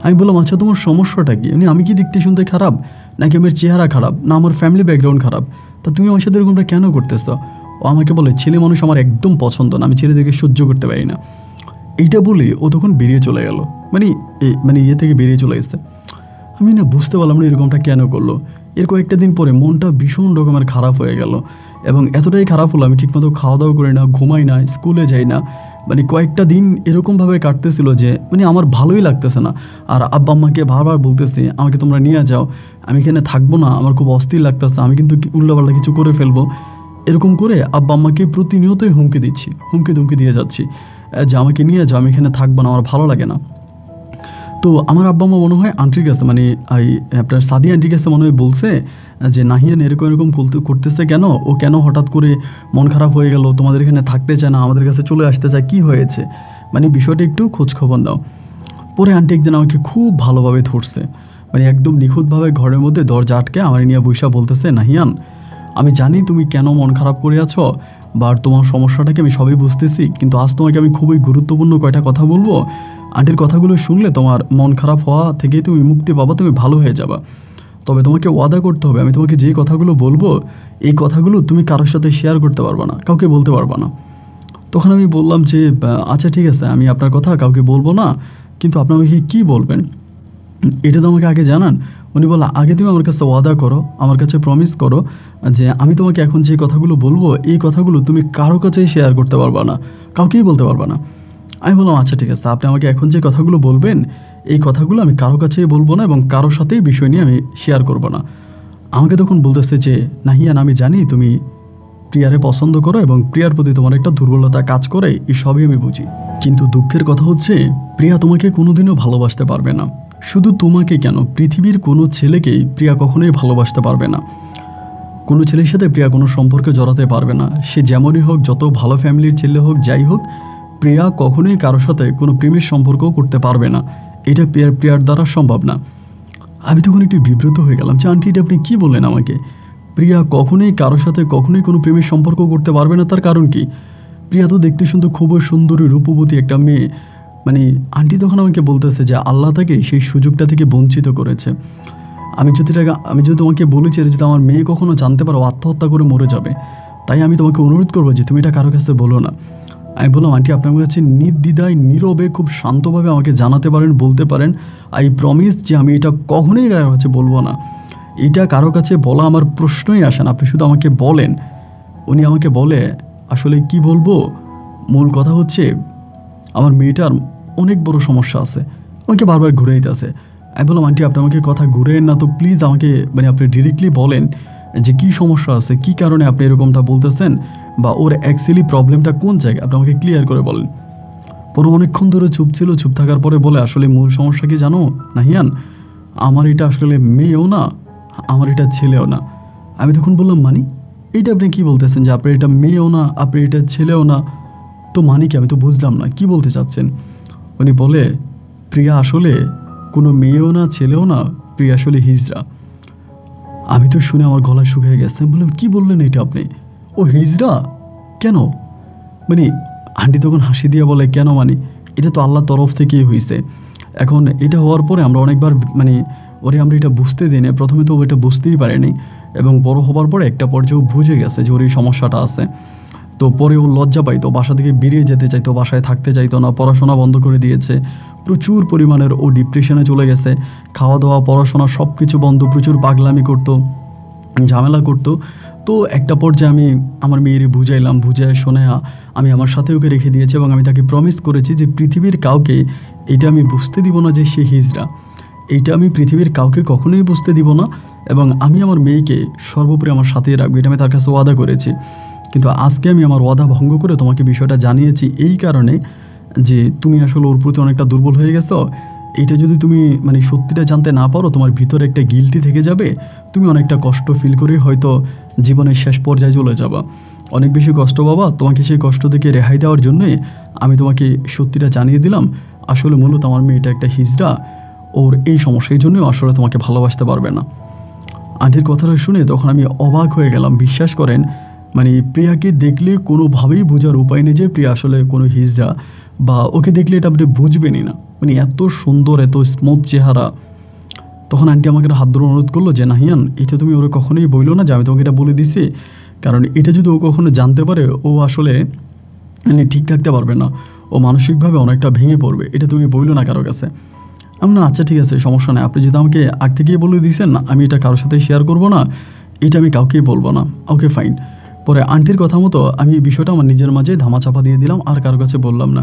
আমি বললাম আচ্ছা তোমার সমস্যাটা কি, আমি কি দেখতে শুনতে খারাপ নাকি আমার চেহারা খারাপ, না আমার ফ্যামিলি ব্যাকগ্রাউন্ড খারাপ, তা তুমি আমার সাথে এরকমটা কেন করতেছো? ও আমাকে বলে ছেলে মানুষ আমার একদম পছন্দ না, আমি ছেলেদেরকে সহ্য করতে পারি না। এইটা বলে ও তখন বেরিয়ে চলে গেল, মানে ইয়ে থেকে বেরিয়ে চলে গেছে। আমি না বুঝতে পারলাম না এরকমটা কেন করলো। এর কয়েকটা দিন পরে মনটা ভীষণ রকমের খারাপ হয়ে গেল, এবং এতটাই খারাপ হলো আমি ঠিকমতো খাওয়া দাওয়া করি না, ঘুমাই না, স্কুলে যাই না। মানে কয়েকটা দিন এরকমভাবে কাটতেছিল যে মানে আমার ভালোই লাগতেছে না। আর আব্বা আম্মাকে বারবার বলতেছি আমাকে তোমরা নিয়ে যাও, আমি এখানে থাকবো না, আমার খুব অস্থির লাগতেছে, আমি কিন্তু উল্টাপাল্টা কিছু করে ফেলবো। এরকম করে আব্বা আম্মাকে প্রতিনিয়তই হুমকি দিচ্ছি, হুমকি দিয়ে যাচ্ছি যে আমাকে নিয়ে যাও, আমি এখানে থাকবো না, আমার ভালো লাগে না। তো আমার আব্বা আম্মা মনে হয় আন্টির কাছে, মানে আপনার সাদি আন্টির কাছে মনে হয় বলছে যে নাহিয়ান এরকম করতেছে কেন, ও কেন হঠাৎ করে মন খারাপ হয়ে গেল, তোমাদের এখানে থাকতে চায় না, আমাদের কাছে চলে আসতে চায়, কি হয়েছে, মানে বিষয়টা একটু খোঁজখবর দাও। পরে আন্টি একদিন আমাকে খুব ভালোভাবে ধরছে, মানে একদম নিখুঁতভাবে ঘরের মধ্যে দরজা আটকে আমার নিয়ে বৈশা বলতেছে, নাহিয়ান আমি জানি তুমি কেন মন খারাপ করে আছো, বা তোমার সমস্যাটাকে আমি সবই বুঝতেছি, কিন্তু আজ তোমাকে আমি খুবই গুরুত্বপূর্ণ কয়টা কথা বলবো। আন্টির কথাগুলো শুনলে তোমার মন খারাপ হওয়া থেকেই তুমি মুক্তি পাবা, তুমি ভালো হয়ে যাবা। তবে তোমাকে ওয়াদা করতে হবে, আমি তোমাকে যে কথাগুলো বলবো এই কথাগুলো তুমি কারোর সাথে শেয়ার করতে পারবা না, কাউকে বলতে পারবা না। তখন আমি বললাম যে আচ্ছা ঠিক আছে, আমি আপনার কথা কাউকে বলবো না, কিন্তু আপনি আমাকে কী বলবেন এটা তো আমাকে আগে জানান। উনি বলল আগে তুমি আমার কাছে ওয়াদা করো, আমার কাছে প্রমিস করো যে আমি তোমাকে এখন যে কথাগুলো বলবো এই কথাগুলো তুমি কারো কাছেই শেয়ার করতে পারবা না, কাউকেই বলতে পারবা না। আমি বললাম আচ্ছা ঠিক আছে, আপনি আমাকে এখন যে কথাগুলো বলবেন এই কথাগুলো আমি কারো কাছেই বলবো না, এবং কারোর সাথেই বিষয় নিয়ে আমি শেয়ার করব না। আমাকে তখন বলতেছে যে নাহিয়ান আমি জানি তুমি প্রিয়ারে পছন্দ করো এবং প্রিয়ার প্রতি তোমার একটা দুর্বলতা কাজ করে, এই সবই আমি বুঝি, কিন্তু দুঃখের কথা হচ্ছে প্রিয়া তোমাকে কোনোদিনও ভালোবাসতে পারবে না। শুধু তোমাকে কেন, পৃথিবীর কোনো ছেলেকেই প্রিয়া কখনোই ভালোবাসতে পারবে না। কোনো ছেলের সাথে প্রিয়া কোনো সম্পর্কে জড়াতে পারবে না, সে যেমনই হোক, যত ভালো ফ্যামিলির ছেলে হোক, যাই হোক, প্রিয়া কখনোই কারোর সাথে কোনো প্রেমের সম্পর্কও করতে পারবে না, এটা প্রিয়ার দ্বারা সম্ভব না। আমি তখন একটু বিব্রত হয়ে গেলাম যে আন্টি এটা আপনি কী বললেন আমাকে, প্রিয়া কখনোই কারোর সাথে কখনোই কোনো প্রেমের সম্পর্ক করতে পারবে না, তার কারণ কি? প্রিয়া তো দেখতে শুনতে খুবই সুন্দরী রূপবতী একটা মেয়ে। মানে আন্টি তখন আমাকে বলতেছে যে আল্লাহ তাকে সেই সুযোগটা থেকে বঞ্চিত করেছে। আমি যদি তোমাকে বলেছি যদি আমার মেয়ে কখনো জানতে পারো আত্মহত্যা করে মরে যাবে, তাই আমি তোমাকে অনুরোধ করবো যে তুমি এটা কারো কাছে বলো না। আমি বললাম আন্টি আপনি আমার কাছে নির্দ্বিধায় নীরবে খুব শান্তভাবে আমাকে জানাতে পারেন, বলতে পারেন, আই প্রমিস যে আমি এটা কখনোই কারো কাছে বলবো না, এটা কারো কাছে বলা আমার প্রশ্নই আসে না, আপনি শুধু আমাকে বলেন। উনি আমাকে বলে আসলে কি বলবো, মূল কথা হচ্ছে আমার মেয়েটার অনেক বড় সমস্যা আছে, আমাকে বারবার ঘুরাইতে আছে। আমি বললাম আন্টি আপনি আমাকে কথা ঘুরেন না তো, প্লিজ আমাকে মানে আপনি ডিরেক্টলি বলেন যে কী সমস্যা আছে, কী কারণে আপনি এরকমটা বলতেছেন, বা ওর অ্যাকচুয়ালি প্রবলেমটা কোন জায়গায়, আপনি আমাকে ক্লিয়ার করে বলেন। পরে অনেকক্ষণ ধরে চুপ ছিল, চুপ থাকার পরে বলে আসলে মূল সমস্যা কি জানো নাহিয়ান, আমার এটা আসলে মেয়েও না, আমার এটা ছেলেও না। আমি তখন বললাম মানে এইটা আপনি কী বলতেছেন যে আপনার এটা মেয়েও না, আপনি এটা ছেলেও না, তো মানে কি, আমি তো বুঝলাম না কী বলতে চাচ্ছেন। উনি বলে প্রিয়া আসলে কোনো মেয়েও না, ছেলেও না, প্রিয়া আসলে হিজড়া। আমি তো শুনে আমার গলা শুকিয়ে গেছে, আমি বললাম কী বললেন এটা আপনি, ও হিজড়া কেন? মানে আন্টি তখন হাসি দিয়ে বলে কেন মানে এটা তো আল্লাহর তরফ থেকেই হয়েছে। এখন এটা হওয়ার পরে আমরা অনেকবার মানে আমরা এটা বুঝতে দিই না, প্রথমে তো এটা বুঝতেই পারেনি, এবং বড় হবার পরে একটা পর্যায়ে বুঝে গেছে যে ওর এই সমস্যাটা আছে। তো পরে ও লজ্জা পাইতো, বাসা থেকে বেরিয়ে যেতে চাইতো, বাসায় থাকতে চাইতো না, পড়াশোনা বন্ধ করে দিয়েছে, প্রচুর পরিমাণের ও ডিপ্রেশনে চলে গেছে, খাওয়া দাওয়া পড়াশোনা সব কিছু বন্ধ, প্রচুর পাগলামি করতো, ঝামেলা করতো। তো একটা পর্যায়ে আমি আমার মেয়েরে বুঝাইলাম, বুঝায় শোনে আমি আমার সাথে ওকে রেখে দিয়েছি, এবং আমি তাকে প্রমিস করেছি যে পৃথিবীর কাউকে এটা আমি বুঝতে দিব না যে সে হিজড়া, এইটা আমি পৃথিবীর কাউকে কখনোই বুঝতে দিব না, এবং আমি আমার মেয়েকে সর্বোপরি আমার সাথেই রাখবো, এটা আমি তার কাছে ওয়াদা করেছি। কিন্তু আজকে আমি আমার ওয়াদা ভঙ্গ করে তোমাকে বিষয়টা জানিয়েছি এই কারণে যে তুমি আসলে ওর প্রতি অনেকটা দুর্বল হয়ে গেছো। এইটা যদি তুমি মানে সত্যিটা জানতে না পারো, তোমার ভিতরে একটা গিল্টি থেকে যাবে, তুমি অনেকটা কষ্ট ফিল করে হয়তো জীবনের শেষ পর্যায়ে চলে যাবা, অনেক বেশি কষ্ট পাবা। তোমাকে সেই কষ্ট থেকে রেহাই দেওয়ার জন্যই আমি তোমাকে সত্যিটা জানিয়ে দিলাম, আসলে মূলত আমার মেয়েটা একটা হিজড়া, ওর এই সমস্যা, এই জন্যই আসলে তোমাকে ভালোবাসতে পারবে না। আন্টির কথাটা শুনে তখন আমি অবাক হয়ে গেলাম। বিশ্বাস করেন মানে প্রিয়াকে দেখলে কোনোভাবেই বোঝার উপায় নেই যে প্রিয়া আসলে কোনো হিজড়া, বা ওকে দেখলে এটা আপনি বুঝবেনই না, মানে এত সুন্দর, এত স্মুথ চেহারা। তখন আন্টি আমাকে হাত ধরে অনুরোধ করলো যে নাহিয়ান, এটা তুমি ওরা কখনোই বইলো না যে আমি তোমাকে এটা বলে দিছি, কারণ এটা যদি ও কখনো জানতে পারে ও আসলে মানে ঠিক থাকতে পারবে না, ও মানসিকভাবে অনেকটা ভেঙে পড়বে, এটা তুমি বইলো না কারো কাছে। আমি না আচ্ছা ঠিক আছে সমস্যা নেই, আপনি যদি আমাকে আগ থেকেই বলে দিয়েছেন আমি এটা কারোর সাথে শেয়ার করবো না, এটা আমি কাউকেই বলবো না, ওকে ফাইন। পরে আন্টির কথা মতো আমি এই বিষয়টা আমার নিজের মাঝে ধামাচাপা দিয়ে দিলাম, আর কারোর কাছে বললাম না।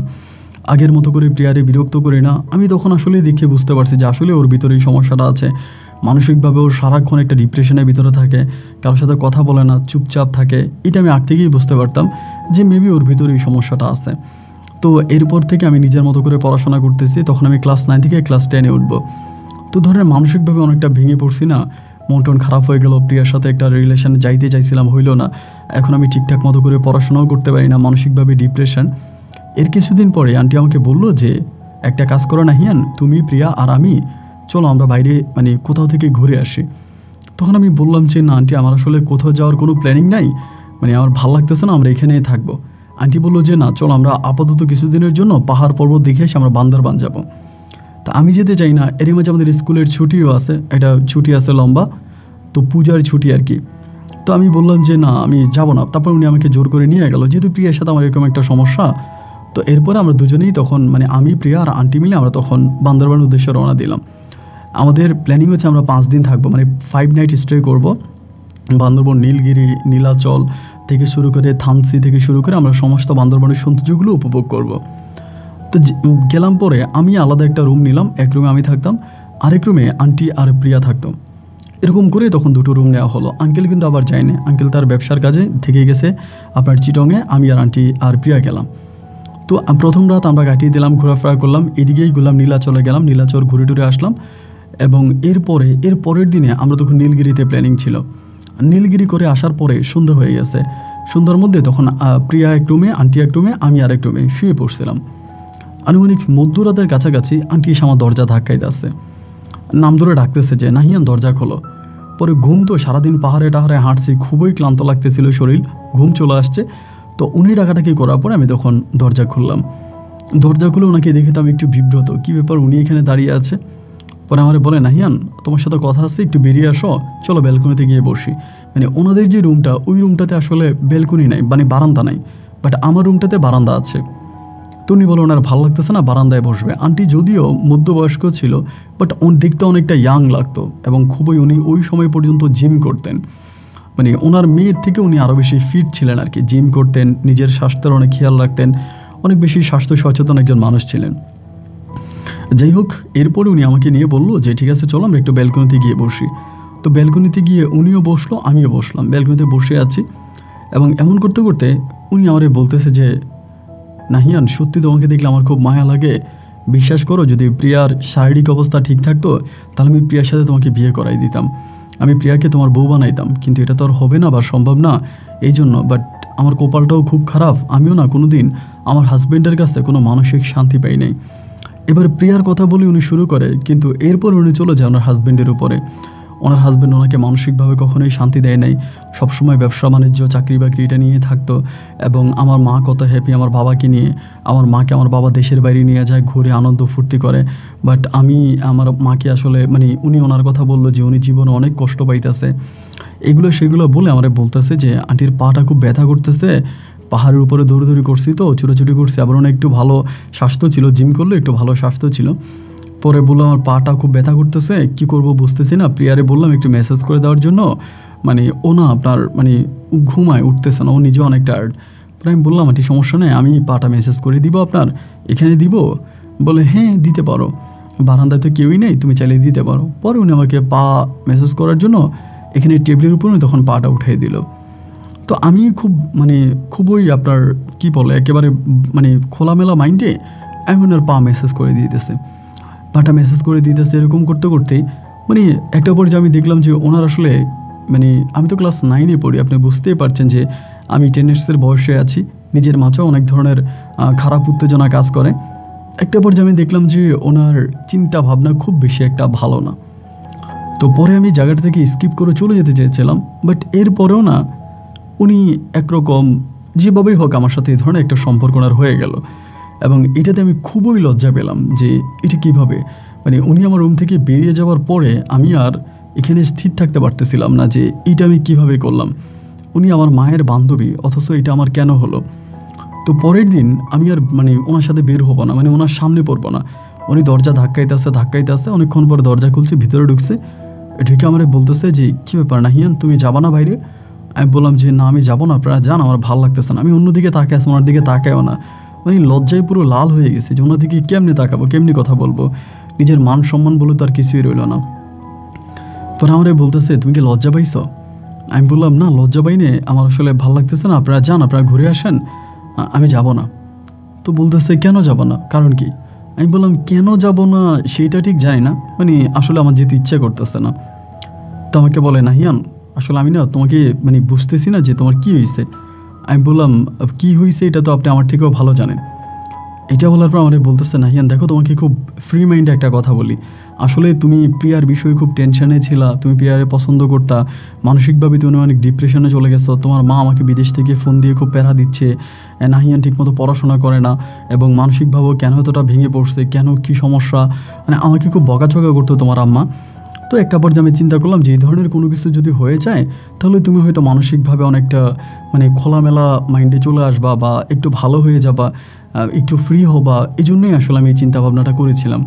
আগের মতো করে প্রিয়ারে বিরক্ত করি না। আমি তখন আসলে দেখে বুঝতে পারছি যে আসলে ওর ভিতরে এই সমস্যাটা আছে, মানসিকভাবে ওর সারাক্ষণ একটা ডিপ্রেশনের ভিতরে থাকে, কারোর সাথে কথা বলে না, চুপচাপ থাকে। এটা আমি আগ থেকেই বুঝতে পারতাম যে মেবি ওর ভিতরে এই সমস্যাটা আছে। তো এরপর থেকে আমি নিজের মতো করে পড়াশোনা করতেছি। তখন আমি ক্লাস 9 থেকে ক্লাস 10-এ উঠবো। তো ধরেন মানসিকভাবে অনেকটা ভেঙে পড়ছি না, মন টন খারাপ হয়ে গেল, প্রিয়ার সাথে একটা রিলেশনে যাইতে চাইছিলাম, হইল না। এখন আমি ঠিকঠাক মতো করে পড়াশোনাও করতে পারি না, মানসিকভাবে ডিপ্রেশন। এর কিছুদিন পরে আন্টি আমাকে বললো যে একটা কাজ করো নাহিয়ান, তুমি প্রিয়া আর আমি চলো আমরা বাইরে মানে কোথাও থেকে ঘুরে আসি। তখন আমি বললাম যে না আন্টি, আমার আসলে কোথাও যাওয়ার কোনো প্ল্যানিং নাই, মানে আমার ভালো লাগতেছে না, আমরা এখানেই থাকবো। আন্টি বললো যে না চলো আমরা আপাতত কিছুদিনের জন্য পাহাড় পর্বত দেখে এসে আমরা বান্দরবান যাবো। তা আমি যেতে চাই না, এরই মাঝে আমাদের স্কুলের ছুটিও আছে, একটা ছুটি আছে লম্বা, তো পূজার ছুটি আর কি। তো আমি বললাম যে না আমি যাব না। তারপর উনি আমাকে জোর করে নিয়ে গেল, যেহেতু প্রিয়ার সাথে আমার এরকম একটা সমস্যা। তো এরপরে আমরা দুজনেই তখন মানে আমি, প্রিয়া আর আন্টি মিলে আমরা তখন বান্দরবানের উদ্দেশ্যে রওনা দিলাম। আমাদের প্ল্যানিং হচ্ছে আমরা 5 দিন থাকবো, মানে 5 নাইট স্টে করব। বান্দরবন, নীলগিরি, নীলাচল থেকে শুরু করে থানসি থেকে শুরু করে আমরা সমস্ত বান্দরবনের সৌন্দর্যগুলো উপভোগ করব। তো গেলাম, পরে আমি আলাদা একটা রুম নিলাম, এক রুমে আমি থাকতাম, আরেক রুমে আন্টি আর প্রিয়া থাকতো। এরকম করে তখন 2টো রুম নেওয়া হলো। আঙ্কেল কিন্তু আবার যায়নি, আঙ্কেল তার ব্যবসার কাজে থেকে গেছে আপনার চিটংয়ে, আমি আর আন্টি আর প্রিয়া গেলাম। তো প্রথম রাত আমরা কাটিয়ে দিলাম, ঘোরাফেরা করলাম, এদিকেই গেলাম নীলাচলে গেলাম, নীলাচল ঘুরে টুরে আসলাম। এবং এর পরের দিনে আমরা তখন নীলগিরিতে প্ল্যানিং ছিল। নীলগিরি করে আসার পরে সন্ধ্যা হয়ে গেছে। সন্ধ্যার মধ্যে তখন প্রিয়া এক রুমে, আন্টি এক রুমে, আমি আরেক রুমে শুয়ে পড়ছিলাম। আনুমানিক মধ্যরাতের কাছাকাছি আন্টি এসে আমার দরজা ধাক্কাইতেছে, নাম ধরে ডাকতেছে যে নাহিয়ান দরজা খোলো। পরে ঘুম, তো সারাদিন পাহাড়ে টাহাড়ে হাঁটছি, খুবই ক্লান্ত লাগতেছিল শরীর, ঘুম চলে আসছে। তো উনি ডাকাটাকি করার পরে আমি তখন দরজা খুললাম। দরজা খুলে ওনাকে দেখে তো আমি একটু বিব্রত, কী ব্যাপার উনি এখানে দাঁড়িয়ে আছে। পরে আমার বলে নাহিয়ান তোমার সাথে কথা আছে, একটু বেরিয়ে আসো, চলো ব্যালকনিতে গিয়ে বসি। মানে ওনাদের যে রুমটা, ওই রুমটাতে আসলে ব্যালকনি নাই, মানে বারান্দা নাই, বাট আমার রুমটাতে বারান্দা আছে। তো উনি বলো ওনার ভালো লাগতেছে না, বারান্দায় বসবে। আন্টি যদিও মধ্যবয়স্ক ছিল, বাট দেখতে অনেকটা ইয়াং লাগতো, এবং খুবই উনি ওই সময় পর্যন্ত জিম করতেন, মানে ওনার মেয়ের থেকে উনি আরও বেশি ফিট ছিলেন আর কি, জিম করতেন, নিজের স্বাস্থ্যের অনেক খেয়াল রাখতেন, অনেক বেশি স্বাস্থ্য সচেতন একজন মানুষ ছিলেন। যাই হোক, এরপরে উনি আমাকে নিয়ে বললো যে ঠিক আছে চলো আমরা একটু ব্যালকনিতে গিয়ে বসি। তো ব্যালকনিতে গিয়ে উনিও বসলো, আমিও বসলাম, ব্যালকনিতে বসে আছি। এবং এমন করতে করতে উনি আমারে বলতেছে যে নাহিয়ান সত্যি তোমাকে দেখলে আমার খুব মায়া লাগে, বিশ্বাস করো যদি প্রিয়ার শারীরিক অবস্থা ঠিক থাকতো তাহলে আমি প্রিয়ার সাথে তোমাকে বিয়ে করাই দিতাম, আমি প্রিয়াকে তোমার বউ বানাইতাম, কিন্তু এটা তো আর হবে না বা সম্ভব না, এই জন্য। বাট আমার কপালটাও খুব খারাপ, আমিও না কোনো দিন আমার হাজব্যান্ডের কাছে কোনো মানসিক শান্তি পাই নাই। এবার প্রিয়ার কথা বলে উনি শুরু করে, কিন্তু এরপর উনি চলে যায় ওনার হাজব্যান্ডের উপরে। ওনার হাজব্যান্ড ওনাকে মানসিকভাবে কখনোই শান্তি দেয় নাই, সবসময় ব্যবসা বাণিজ্য, চাকরি বাকরি এটা নিয়ে থাকতো। এবং আমার মা কত হ্যাপি আমার বাবাকে নিয়ে, আমার মাকে আমার বাবা দেশের বাইরে নিয়ে যায়, ঘুরে আনন্দ ফুর্তি করে। বাট আমি আমার মাকে আসলে মানে উনি ওনার কথা বললো যে উনি জীবনে অনেক কষ্ট পাইতেছে, এগুলো সেগুলো বলে আমারে বলতেছে যে আন্টির পাটা খুব ব্যথা করতেছে, পাহাড়ের উপরে দৌড়দৌড়ি করছি তো, ছুটোছুটি করছি, আবার ওনার একটু ভালো স্বাস্থ্য ছিল, জিম করলে একটু ভালো স্বাস্থ্য ছিল। পরে বললাম আমার পাটা খুব ব্যথা করতেছে, কি করব বুঝতেছি না। প্রিয়ারে বললাম একটু মেসেজ করে দেওয়ার জন্য, মানে ও না আপনার মানে ঘুমায়, উঠতেছে না, ও নিজেও অনেক টায়ার্ড। পরে আমি বললাম আন্টি সমস্যা নেই, আমি পাটা মেসেজ করে দিব আপনার, এখানে দিব? বলে হ্যাঁ দিতে পারো, বারান্দায় তো কেউই নেই, তুমি চাইলে দিতে পারো। পরে উনি আমাকে পা মেসেজ করার জন্য এখানে টেবিলের উপর উনি তখন পাটা উঠিয়ে দিল। তো আমি খুবই আপনার কি বলে একেবারে মানে খোলামেলা মাইন্ডে আমি ওনার পা মেসেজ করে দিতেছে, পাটা মেসেজ করে দিতেছে। এরকম করতে করতেই মানে একটা পর্যায়ে আমি দেখলাম যে ওনার আসলে মানে আমি তো ক্লাস 9-এ পড়ি, আপনি বুঝতেই পারছেন যে আমি টেনেসের বয়সে আছি, নিজের মাঝেও অনেক ধরনের খারাপ উত্তেজনা কাজ করে। একটা পর্যায়ে আমি দেখলাম যে ওনার চিন্তা ভাবনা খুব বেশি একটা ভালো না। তো পরে আমি জায়গাটা থেকে স্কিপ করে চলে যেতে চেয়েছিলাম, বাট এরপরেও না উনি একরকম যেভাবেই হোক আমার সাথে এই ধরনের একটা সম্পর্ক ওনার হয়ে গেল। এবং এটাতে আমি খুবই লজ্জা পেলাম যে এটা কীভাবে, মানে উনি আমার রুম থেকে বেরিয়ে যাওয়ার পরে আমি আর এখানে স্থির থাকতে পারতেছিলাম না যে এইটা আমি কিভাবে করলাম। উনি আমার মায়ের বান্ধবী, অথচ এটা আমার কেন হলো। তো পরের দিন আমি আর মানে ওনার সাথে বের হবো না, মানে ওনার সামনে পড়বো না। উনি দরজা ধাক্কাইতে আসছে, অনেকক্ষণ পরে দরজা খুলছে, ভিতরে ঢুকছে, ঢুকে আমার বলতেছে যে কী ব্যাপার নাহিয়ান, তুমি যাবা না বাইরে? আমি বললাম যে না আমি যাবো না, আপনারা যান, আমার ভালো লাগতেছে না। আমি অন্যদিকে তাকে আসি, ওনার দিকে তাকায়ও না, মানে লজ্জায় পুরো লাল হয়ে গেছে যে ওনার দিকে কেমনি তাকাবো, কেমনি কথা বলবো, নিজের মান সম্মান বলে তো আর কিছুই রইল না। পরে আমার বলতেছে তুমি কি লজ্জা পাইছো? আমি বললাম না লজ্জা পাইনি, আমার আসলে ভালো লাগতেছে না, আপনারা যান, আপনারা ঘুরে আসেন, আমি যাব না। তো বলতেছে কেন যাব না, কারণ কি? আমি বললাম কেন যাব না সেইটা ঠিক জানি না, মানে আসলে আমার যেতে ইচ্ছে করতেছে না। তো আমাকে বলে নাহিয়ান আসলে আমি না তোমাকে মানে বুঝতেছি না যে তোমার কী হয়েছে। আমি বললাম কী হয়েছে এটা তো আপনি আমার থেকেও ভালো জানেন। এটা বলার পর আমাকে বলতেছে নাহিয়ান দেখো তোমাকে খুব ফ্রি মাইন্ডে একটা কথা বলি, আসলে তুমি প্রিয়ার বিষয়ে খুব টেনশনে ছিলা, তুমি প্রিয়ারে পছন্দ করতা, মানসিকভাবে তুমি অনেক ডিপ্রেশনে চলে গেছো, তোমার মা আমাকে বিদেশ থেকে ফোন দিয়ে খুব প্যারা দিচ্ছে, নাহিয়ান ঠিকমতো পড়াশোনা করে না এবং মানসিকভাবেও কেন এতটা ভেঙে পড়ছে, কেন কী সমস্যা, মানে আমাকে খুব বকাঝকা করতো তোমার আম্মা। তো একটা পর্যায়ে আমি চিন্তা করলাম যে এই ধরনের কোনো কিছু যদি হয়ে যায় তাহলে তুমি হয়তো মানসিকভাবে অনেকটা মানে খোলামেলা মাইন্ডে চলে আসবা বা একটু ভালো হয়ে যাবা, একটু ফ্রি হবা, এই জন্যই আসলে আমি এই চিন্তাভাবনাটা করেছিলাম।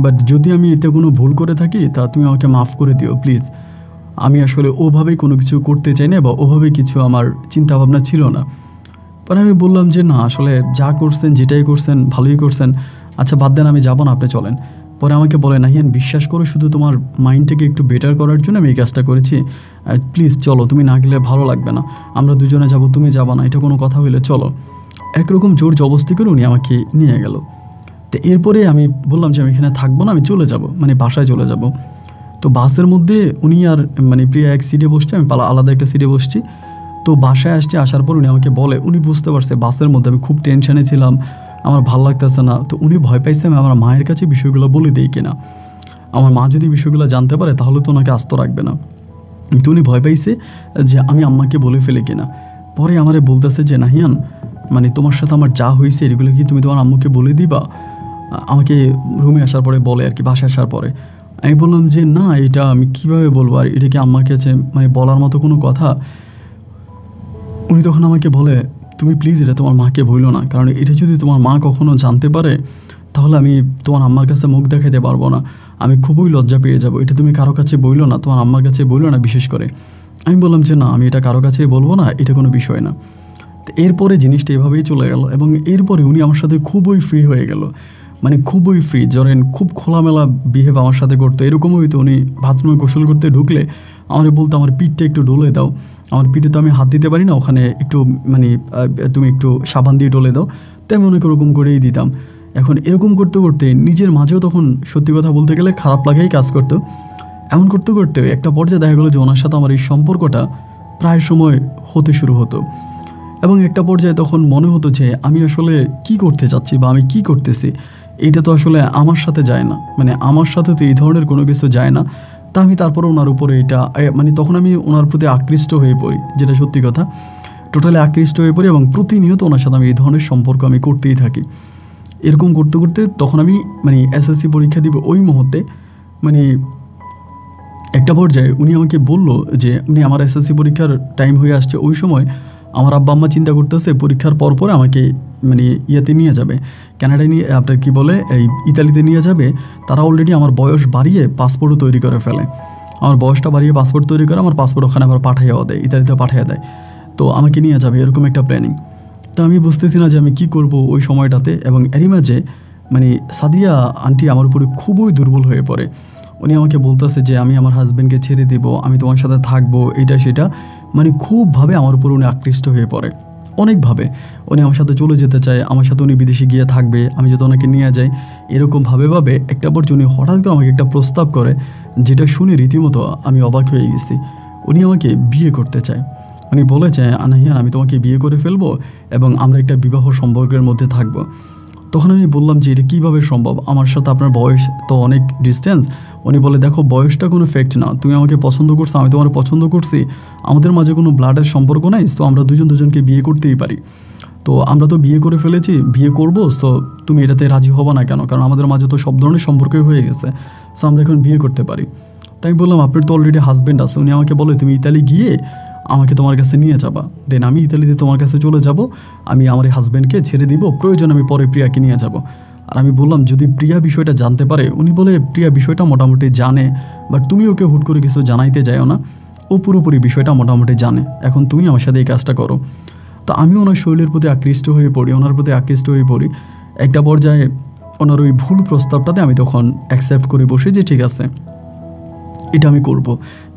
বাট যদি আমি এতে কোনো ভুল করে থাকি তা তুমি আমাকে মাফ করে দিও প্লিজ, আমি আসলে ওভাবেই কোনো কিছু করতে চাই না বা ওভাবে কিছু আমার চিন্তাভাবনা ছিল না। পরে আমি বললাম যে না আসলে যা করছেন যেটাই করছেন ভালোই করছেন, আচ্ছা বাদ দেন, আমি যাবো না, আপনি চলেন। পরে আমাকে বলে নাহিয়ান বিশ্বাস করো শুধু তোমার মাইন্ডটাকে একটু বেটার করার জন্য আমি এই কাজটা করেছি, প্লিজ চলো, তুমি না গেলে ভালো লাগবে না, আমরা দুজনে যাব, তুমি যাবা না, এটা কোনো কথা হইলে চলো। একরকম জোর জবস্তি করে উনি আমাকে নিয়ে গেল। তো এরপরে আমি বললাম যে আমি এখানে থাকবো না, আমি চলে যাব, মানে বাসায় চলে যাব। তো বাসের মধ্যে উনি আর মানে প্রিয়া এক সিটে বসছে, আমি আলাদা একটা সিটে বসছি। তো বাসায় আসার পর উনি আমাকে বলে উনি বুঝতে পারছে বাসের মধ্যে আমি খুব টেনশনে ছিলাম, আমার ভালো লাগতেছে না। তো উনি ভয় পাইছে আমি আমার মায়ের কাছে বিষয়গুলো বলে দিই কিনা, আমার মা যদি বিষয়গুলো জানতে পারে তাহলে তো ওনাকে আস্ত রাখবে না। কিন্তু উনি ভয় পাইছে যে আমি আম্মাকে বলে ফেলে কিনা। পরে আমারে বলতেছে যে নাহিয়ান মানে তোমার সাথে আমার যা হয়েছে এগুলো কি তুমি তোমার আম্মুকে বলে দিবা? আমাকে রুমে আসার পরে বলে আর কি, বাসায় আসার পরে। আমি বললাম যে না এটা আমি কীভাবে বলবো, আর এটা কি আম্মার কাছে মানে বলার মতো কোনো কথা? উনি তখন আমাকে বলে তুমি প্লিজ এটা তোমার মাকে বইলো না, কারণ এটা যদি তোমার মা কখনো জানতে পারে তাহলে আমি তোমার আম্মার কাছে মুখ দেখাতে পারবো না, আমি খুবই লজ্জা পেয়ে যাবো, এটা তুমি কারো কাছে বইলো না, তোমার আম্মার কাছে বইলো না বিশেষ করে। আমি বললাম যে না আমি এটা কারো কাছে বলবো না, এটা কোনো বিষয় না। তো এরপরে জিনিসটা এভাবেই চলে গেল এবং এরপরে উনি আমার সাথে খুবই ফ্রি হয়ে গেল, মানে খুবই ফ্রি, ধরেন খুব খোলামেলা বিহেভ আমার সাথে করতো। এরকমই হইতো উনি বাথরুমে গোসল করতে ঢুকলে আমার বলতো আমার পিঠটা একটু ডলে দাও, আমার পিঠে তো আমি হাত দিতে পারি না, ওখানে একটু মানে তুমি একটু সাবান দিয়ে ডলে দাও, তাই আমি অনেক ওরকম করেই দিতাম। এখন এরকম করতে করতে নিজের মাঝেও তখন সত্যি কথা বলতে গেলে খারাপ লাগাই কাজ করতো। এমন করতে করতে একটা পর্যায়ে দেখা গেলো যে ওনার সাথে আমার এই সম্পর্কটা প্রায় সময় হতে শুরু হতো এবং একটা পর্যায়ে তখন মনে হতো যে আমি আসলে কি করতে চাচ্ছি বা আমি কি করতেছি এটা তো আসলে আমার সাথে যায় না, মানে আমার সাথে তো এই ধরনের কোনো কিছু যায় না। তা আমি তারপরে ওনার উপরে এটা মানে তখন আমি ওনার প্রতি আকৃষ্ট হয়ে পড়ি, যেটা সত্যি কথা, টোটালি আকৃষ্ট হয়ে পড়ি এবং প্রতিনিয়ত ওনার সাথে আমি এই ধরনের সম্পর্ক আমি করতেই থাকি। এরকম করতে করতে তখন আমি মানে এসএসসি পরীক্ষা দিব ওই মুহূর্তে, মানে একটা পর্যায়ে উনি আমাকে বললো যে উনি আমার এসএসসি পরীক্ষার টাইম হয়ে আসছে, ওই সময় আমার আব্বা আম্মা চিন্তা করতেছে পরীক্ষার পর আমাকে মানে ইয়েতে নিয়ে যাবে, কানাডায় নিয়ে আপনার কি বলে এই ইতালিতে নিয়ে যাবে। তারা অলরেডি আমার বয়স বাড়িয়ে পাসপোর্টও তৈরি করে ফেলে, আমার বয়সটা বাড়িয়ে পাসপোর্ট তৈরি করে আমার পাসপোর্ট ওখানে আবার পাঠাইয়াও দেয়, ইতালিতে পাঠিয়ে দেয়। তো আমাকে নিয়ে যাবে এরকম একটা প্ল্যানিং। তো আমি বুঝতেছি না যে আমি কী করব ওই সময়টাতে। এবং এরই মাঝে মানে সাদিয়া আন্টি আমার উপরে খুবই দুর্বল হয়ে পড়ে। উনি আমাকে বলতেছে যে আমি আমার হাজব্যান্ডকে ছেড়ে দেবো, আমি তোমার সাথে থাকবো, এটা সেটা, মানে খুবভাবে আমার উপর উনি আকৃষ্ট হয়ে পড়ে অনেকভাবে। উনি আমার সাথে চলে যেতে চায়, আমার সাথে উনি বিদেশে গিয়ে থাকবে, আমি যাতে ওনাকে নিয়ে যাই, এরকম ভাবে একটা পর্যায়ে উনি হঠাৎ করে আমাকে একটা প্রস্তাব করে, যেটা শুনে রীতিমতো আমি অবাক হয়ে গেছি। উনি আমাকে বিয়ে করতে চায়। উনি বলেছে নাহিয়ান আমি তোমাকে বিয়ে করে ফেলবো এবং আমরা একটা বিবাহ সম্পর্কের মধ্যে থাকবো। তখন আমি বললাম যে এটা কীভাবে সম্ভব, আমার সাথে আপনার বয়স তো অনেক ডিস্টেন্স। উনি বলে দেখো বয়সটা কোনো ফ্যাক্ট না, তুমি আমাকে পছন্দ করছো, আমি তোমার পছন্দ করছি, আমাদের মাঝে কোনো ব্লাডের সম্পর্ক নাই, তো আমরা দুজনকে বিয়ে করতেই পারি। তো আমরা তো বিয়ে করে ফেলেছি, বিয়ে করবো, সো তুমি এটাতে রাজি হবো না কেন? কারণ আমাদের মাঝে তো সব ধরনের সম্পর্কই হয়ে গেছে, সো আমরা এখন বিয়ে করতে পারি। তাই আমি বললাম আপনার তো অলরেডি হাজব্যান্ড আছে। উনি আমাকে বলে তুমি ইতালি গিয়ে আমাকে তোমার কাছে নিয়ে যাবা, দেন আমি ইতালিতে তোমার কাছে চলে যাব, আমি আমার এই হাজব্যান্ডকে ছেড়ে দিব, প্রয়োজন আমি পরে প্রিয়াকে নিয়ে যাব। আর আমি বললাম যদি প্রিয়া বিষয়টা জানতে পারে? উনি বলে প্রিয়া বিষয়টা মোটামুটি জানে, বাট তুমি ওকে হুট করে কিছু জানাইতে যাও না, ও পুরোপুরি বিষয়টা মোটামুটি জানে, এখন তুমি আমার সাথে এই কাজটা করো। তো আমি ওনার শৈলীর প্রতি আকৃষ্ট হয়ে পড়ি, ওনার প্রতি আকৃষ্ট হয়ে পড়ি। একটা পর্যায়ে ওনার ওই ভুল প্রস্তাবটাতে আমি তখন অ্যাকসেপ্ট করে বসি যে ঠিক আছে এটা আমি করব।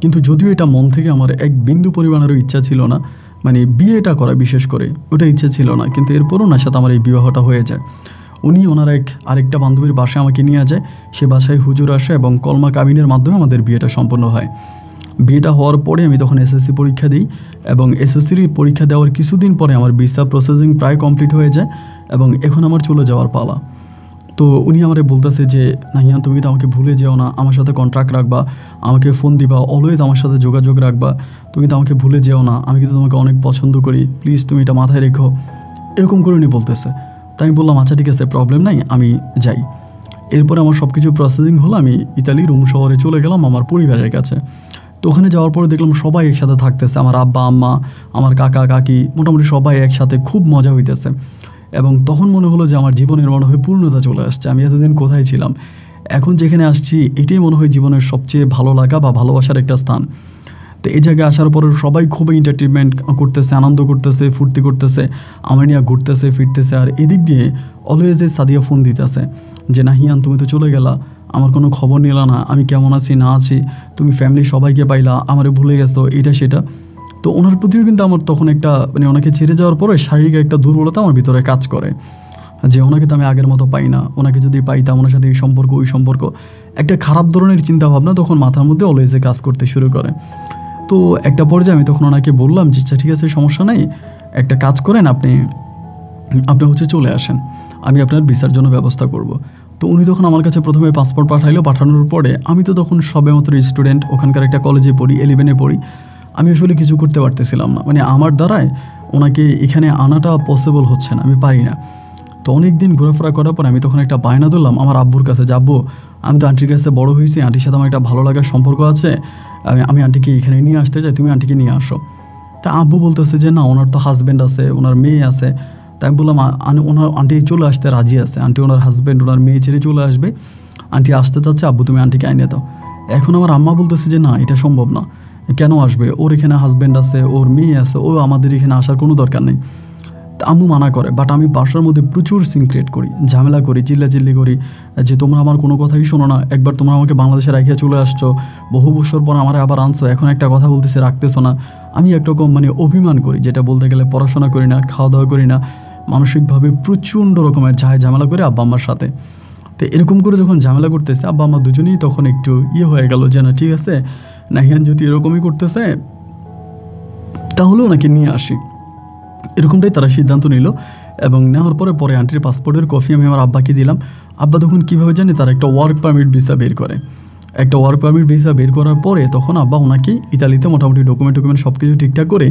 কিন্তু যদিও এটা মন থেকে আমার এক বিন্দু পরিমাণেরও ইচ্ছা ছিল না, মানে বিয়েটা করা বিশেষ করে ওটা ইচ্ছা ছিল না, কিন্তু এরপরও ওনার সাথে আমার এই বিবাহটা হয়ে যায়। উনি ওনার আরেকটা বান্ধবীর বাসায় আমাকে নিয়ে যায়, সে বাসায় হুজুর আসে এবং কলমা কাবিনের মাধ্যমে আমাদের বিয়েটা সম্পন্ন হয়। বিয়েটা হওয়ার পরে আমি তখন এসএসসি পরীক্ষা দিই এবং এসএসসির পরীক্ষা দেওয়ার কিছুদিন পরে আমার ভিসা প্রসেসিং প্রায় কমপ্লিট হয়ে যায় এবং এখন আমার চলে যাওয়ার পালা। তো উনি আমারে বলতেছে যে নাহিয়ান তুমি তো আমাকে ভুলে যেও না, আমার সাথে কন্ট্রাক্ট রাখবা, আমাকে ফোন দিবা, অলওয়েজ আমার সাথে যোগাযোগ রাখবা, তুমি তো আমাকে ভুলে যেও না, আমি কিন্তু তোমাকে অনেক পছন্দ করি, প্লিজ তুমি এটা মাথায় রেখো, এরকম করে উনি বলতেছে। তাই আমি বললাম আচ্ছা ঠিক আছে, প্রবলেম নাই, আমি যাই। এরপরে আমার সব কিছু প্রসেসিং হলো, আমি ইতালি রোম শহরে চলে গেলাম আমার পরিবারের কাছে। তো ওখানে যাওয়ার পরে দেখলাম সবাই একসাথে থাকতেছে, আমার আব্বা আম্মা, আমার কাকা কাকি, মোটামুটি সবাই একসাথে, খুব মজা হইতেছে। এবং তখন মনে হলো যে আমার জীবনের মনে হয় পূর্ণতা চলে আসছে, আমি এতদিন কোথায় ছিলাম, এখন যেখানে আসছি এটাই মনে হয় জীবনের সবচেয়ে ভালো লাগা বা ভালোবাসার একটা স্থান। তো এই জায়গায় আসার পরে সবাই খুবই এন্টারটেনমেন্ট করতেছে, আনন্দ করতেছে, ফুর্তি করতেছে, আমার নিয়ে ঘুরতেছে ফিরতেছে। আর এদিক দিয়ে অলওয়েজ সাদিয়া ফোন দিতেছে যে নাহিয়ান তুমি তো চলে গেলা, আমার কোনো খবর নিলা না, আমি কেমন আছি না আছি, তুমি ফ্যামিলি সবাইকে পাইলা, আমারে ভুলে গেছো, এটা সেটা। তো ওনার প্রতিও কিন্তু আমার তখন একটা মানে ওনাকে ছেড়ে যাওয়ার পরে শারীরিক একটা দুর্বলতা আমার ভিতরে কাজ করে, যে ওনাকে তো আমি আগের মতো পাই না, ওনাকে যদি পাইতাম ওনার সাথে এই সম্পর্ক ওই সম্পর্ক, একটা খারাপ ধরনের চিন্তাভাবনা তখন মাথার মধ্যে অলওয়েজে কাজ করতে শুরু করে। তো একটা পর্যায়ে আমি তখন ওনাকে বললাম যে আচ্ছা ঠিক আছে, সমস্যা নাই, একটা কাজ করেন, আপনি হচ্ছে চলে আসেন, আমি আপনার ভিসার জন্য ব্যবস্থা করব। তো উনি তখন আমার কাছে প্রথমে পাসপোর্ট পাঠাইলো, পাঠানোর পরে আমি তো তখন সবেমাত্র স্টুডেন্ট, ওখানকার একটা কলেজে পড়ি, 11-এ পড়ি, আমি আসলে কিছু করতে পারতেছিলাম না, মানে আমার দ্বারায় ওনাকে এখানে আনাটা পসিবল হচ্ছে না, আমি পারি না। তো অনেক দিন ঘোরাফেরা করার পর আমি তখন একটা বায়না ধরলাম আমার আব্বুর কাছে, যাবো, আমি তো আন্টির কাছে বড় হয়েছি, আন্টির সাথে আমার একটা ভালো লাগার সম্পর্ক আছে, আমি আন্টিকে এখানে নিয়ে আসতে চাই, তুমি আন্টিকে নিয়ে আসো। তা আব্বু বলতেছে যে না, ওনার তো হাজব্যান্ড আছে, ওনার মেয়ে আছে। তাই আমি বললাম ওনার আন্টি চলে আসতে রাজি আছে, আন্টি ওনার হাজব্যান্ড ওনার মেয়ে ছেড়ে চলে আসবে, আন্টি আসতে চাচ্ছে, আব্বু তুমি আন্টিকে আইনে দাও। এখন আমার আম্মা বলতেছে যে না, এটা সম্ভব না, কেন আসবে, ওর এখানে হাজব্যান্ড আছে, ওর মেয়ে আছে, ও আমাদের এখানে আসার কোনো দরকার নেই। তা আম্মু মানা করে, বাট আমি বাসার মধ্যে প্রচুর সিন ক্রিয়েট করি, ঝামেলা করি, চিল্লাচিল্লি করি যে তোমরা আমার কোনো কথাই শোনো না, একবার তোমরা আমাকে বাংলাদেশে রাখিয়া চলে আসছো, বহু বছর পর আমার আবার আনছো, এখন একটা কথা বলতেছে রাখতেছো না। আমি একরকম মানে অভিমান করি, যেটা বলতে গেলে পড়াশোনা করি না, খাওয়া দাওয়া করি না, মানসিকভাবে প্রচণ্ড রকমের ঝামেলা করে আব্বা আম্মার সাথে। তো এরকম করে যখন ঝামেলা করতেছে আব্বা আম্মা দুজনেই তখন একটু হয়ে গেল যে না ঠিক আছে, নাহিয়ান যদি এরকমই করতেছে তাহলে ওনাকে নিয়ে আসি, এরকমটাই তারা সিদ্ধান্ত নিল। এবং নেওয়ার পরে আন্টির পাসপোর্টের কপি আমি আমার আব্বাকে দিলাম। আব্বা তখন কীভাবে জানি তার একটা ওয়ার্ক পারমিট ভিসা বের করে, একটা ওয়ার্ক পারমিট ভিসা বের করার পরে তখন আব্বা ওনাকে ইতালিতে মোটামুটি ডকুমেন্ট সব কিছু ঠিকঠাক করে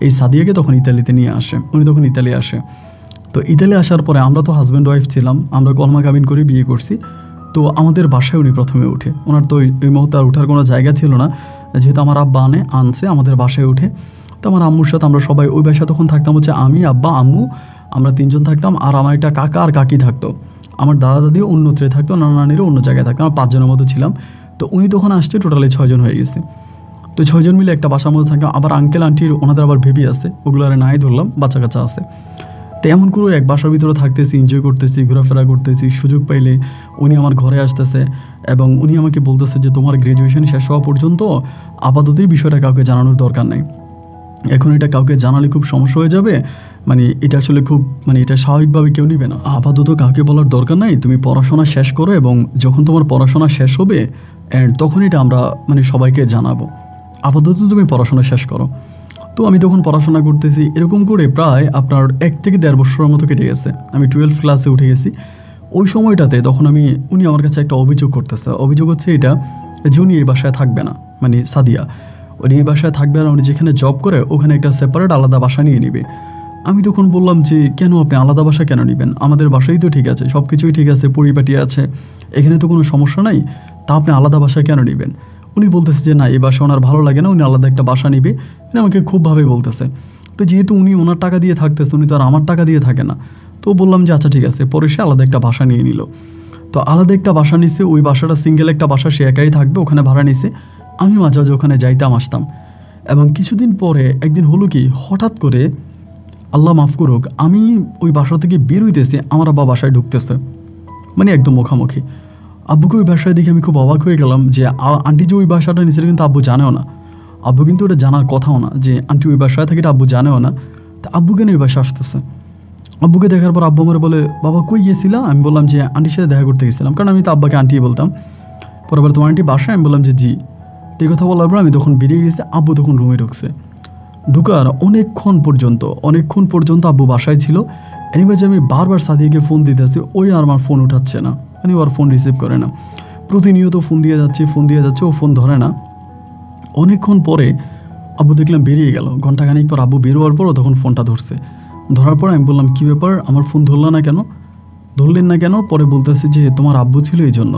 এই সাদিয়াকে তখন ইতালিতে নিয়ে আসে। উনি তখন ইতালি আসে। তো ইতালি আসার পরে আমরা তো হাজব্যান্ড ওয়াইফ ছিলাম, আমরা কলমা কাবিন করে বিয়ে করছি। তো আমাদের বাসায় উনি প্রথমে উঠে, ওনার তো এই মুহূর্তে আর ওঠার কোনো জায়গা ছিল না, যেহেতু আমার আব্বা আনছে আমাদের বাসায় উঠে। তো আমার আম্মুর সাথে আমরা সবাই ওই বাসায় তখন থাকতাম হচ্ছে আমি, আব্বা, আম্মু, আমরা তিনজন থাকতাম। আর আমার একটা কাকা আর কাকি থাকতো, আমার দাদা দাদিও অন্যত্রে থাকতো, নানা নানিরও অন্য জায়গায় থাকতো, আমরা 5 জনের মতো ছিলাম। তো উনি তখন আসছে, টোটালি 6 জন হয়ে গেছে। তো 6 জন মিলে একটা বাসার মধ্যে থাকতাম। আবার আঙ্কেল আন্টির ওনাদের আবার বেবি আছে, ওগুলো আর নাই ধরলাম, বাচ্চা কাচ্চা আছে। তো এমন করে এক বাসার ভিতরে থাকতেছি, এনজয় করতেছি, ঘোরাফেরা করতেছি, সুযোগ পাইলে উনি আমার ঘরে আসতেছে এবং উনি আমাকে বলতেছে যে তোমার গ্র্যাজুয়েশন শেষ হওয়া পর্যন্ত আপাততই বিষয়টা কাউকে জানানোর দরকার নেই, এখন এটা কাউকে জানালে খুব সমস্যা হয়ে যাবে, মানে এটা আসলে খুব এটা স্বাভাবিকভাবে কেউ নেবে না, আপাতত কাউকে বলার দরকার নাই, তুমি পড়াশোনা শেষ করো এবং যখন তোমার পড়াশোনা শেষ হবে তখন এটা আমরা সবাইকে জানাবো, আপাতত তুমি পড়াশোনা শেষ করো। তো আমি তখন পড়াশোনা করতেছি, এরকম করে প্রায় আপনার 1 থেকে 1.5 বছরের মতো কেটে গেছে। আমি 12 ক্লাসে উঠে গেছি। ওই সময়টাতে তখন উনি আমার কাছে একটা অভিযোগ করতেছে, অভিযোগ হচ্ছে এটা যে উনি এই বাসায় থাকবে না, মানে সাদিয়া উনি এই বাসায় থাকবে না, উনি যেখানে জব করে ওখানে একটা সেপারেট আলাদা বাসা নিয়ে নেবে। তো আমি তখন বললাম যে কেন আপনি আলাদা বাসা কেন নেবেন, আমাদের বাসাই তো ঠিক আছে, সব কিছুই ঠিক আছে, পরিপাটি আছে, এখানে তো কোনো সমস্যা নাই, তা আপনি আলাদা বাসা কেন নেবেন। উনি বলতেছে যে না, এই বাসা ওনার ভালো লাগে না, উনি আলাদা একটা বাসা নেবে, উনি আমাকে খুবভাবে বলতেছে। তো যেহেতু উনি ওনার টাকা দিয়ে থাকতেছে, উনি তো আর আমার টাকা দিয়ে থাকে না, তো বললাম যে আচ্ছা ঠিক আছে। পরে সে আলাদা একটা বাসা নিয়ে নিল। তো আলাদা একটা বাসা নিছে, ওই বাসাটা সিঙ্গেল একটা বাসা, সে একাই থাকবে, ওখানে ভাড়া নিছে। আমি মাঝে মাঝে ওখানে যাইতাম আসতাম। এবং কিছুদিন পরে একদিন হলো কি, হঠাৎ করে আল্লাহ মাফ করুক, আমি ওই বাসা থেকে বের হইতেছি, আমার আব্বা বাসায় ঢুকতেছে, মানে একদম মুখামুখি। আব্বুকে ওই বাসায় দেখে আমি খুব অবাক হয়ে গেলাম যে আন্টি যে ওই বাসাটা নিচে কিন্তু আব্বু জানেও না, আব্বু কিন্তু ওটা জানার কথাও না যে আন্টি ওই বাসায় থাকে, এটা আব্বু জানেও না। তা আব্বু কেন ওই বাসায় আসতেছে। আব্বুকে দেখার পর আব্বু আমার বলে, বাবা কই গিয়েছিলাম। আমি বললাম যে আন্টির সাথে দেখা করতে গেছিলাম, কারণ আমি তো আব্বাকে আন্টি বলতাম। পরে বলে তোমার আন্টি বাসায়। আমি বললাম যে জি। এই কথা বলার পর আমি তখন বেরিয়ে গেছি, আব্বু তখন রুমে ঢুকছে। ঢুকার অনেকক্ষণ পর্যন্ত আব্বু বাসায় ছিল। এনিওয়েজ আমি বারবার সাদিয়াকে ফোন দিতেছি, ওই আর আমার ফোন উঠাচ্ছে না, মানে ওর ফোন রিসিভ করে না। প্রতিনিয়ত ফোন দিয়ে যাচ্ছে, ও ফোন ধরে না। অনেকক্ষণ পরে আব্বু দেখলাম বেরিয়ে গেল। ঘন্টাখানিক পর আব্বু বেরোয়ার পরও তখন ফোনটা ধরার পর আমি বললাম কী ব্যাপার, আমার ফোন ধরলেন না কেন। পরে বলতেছে যে তোমার আব্বু ছিল এই জন্য।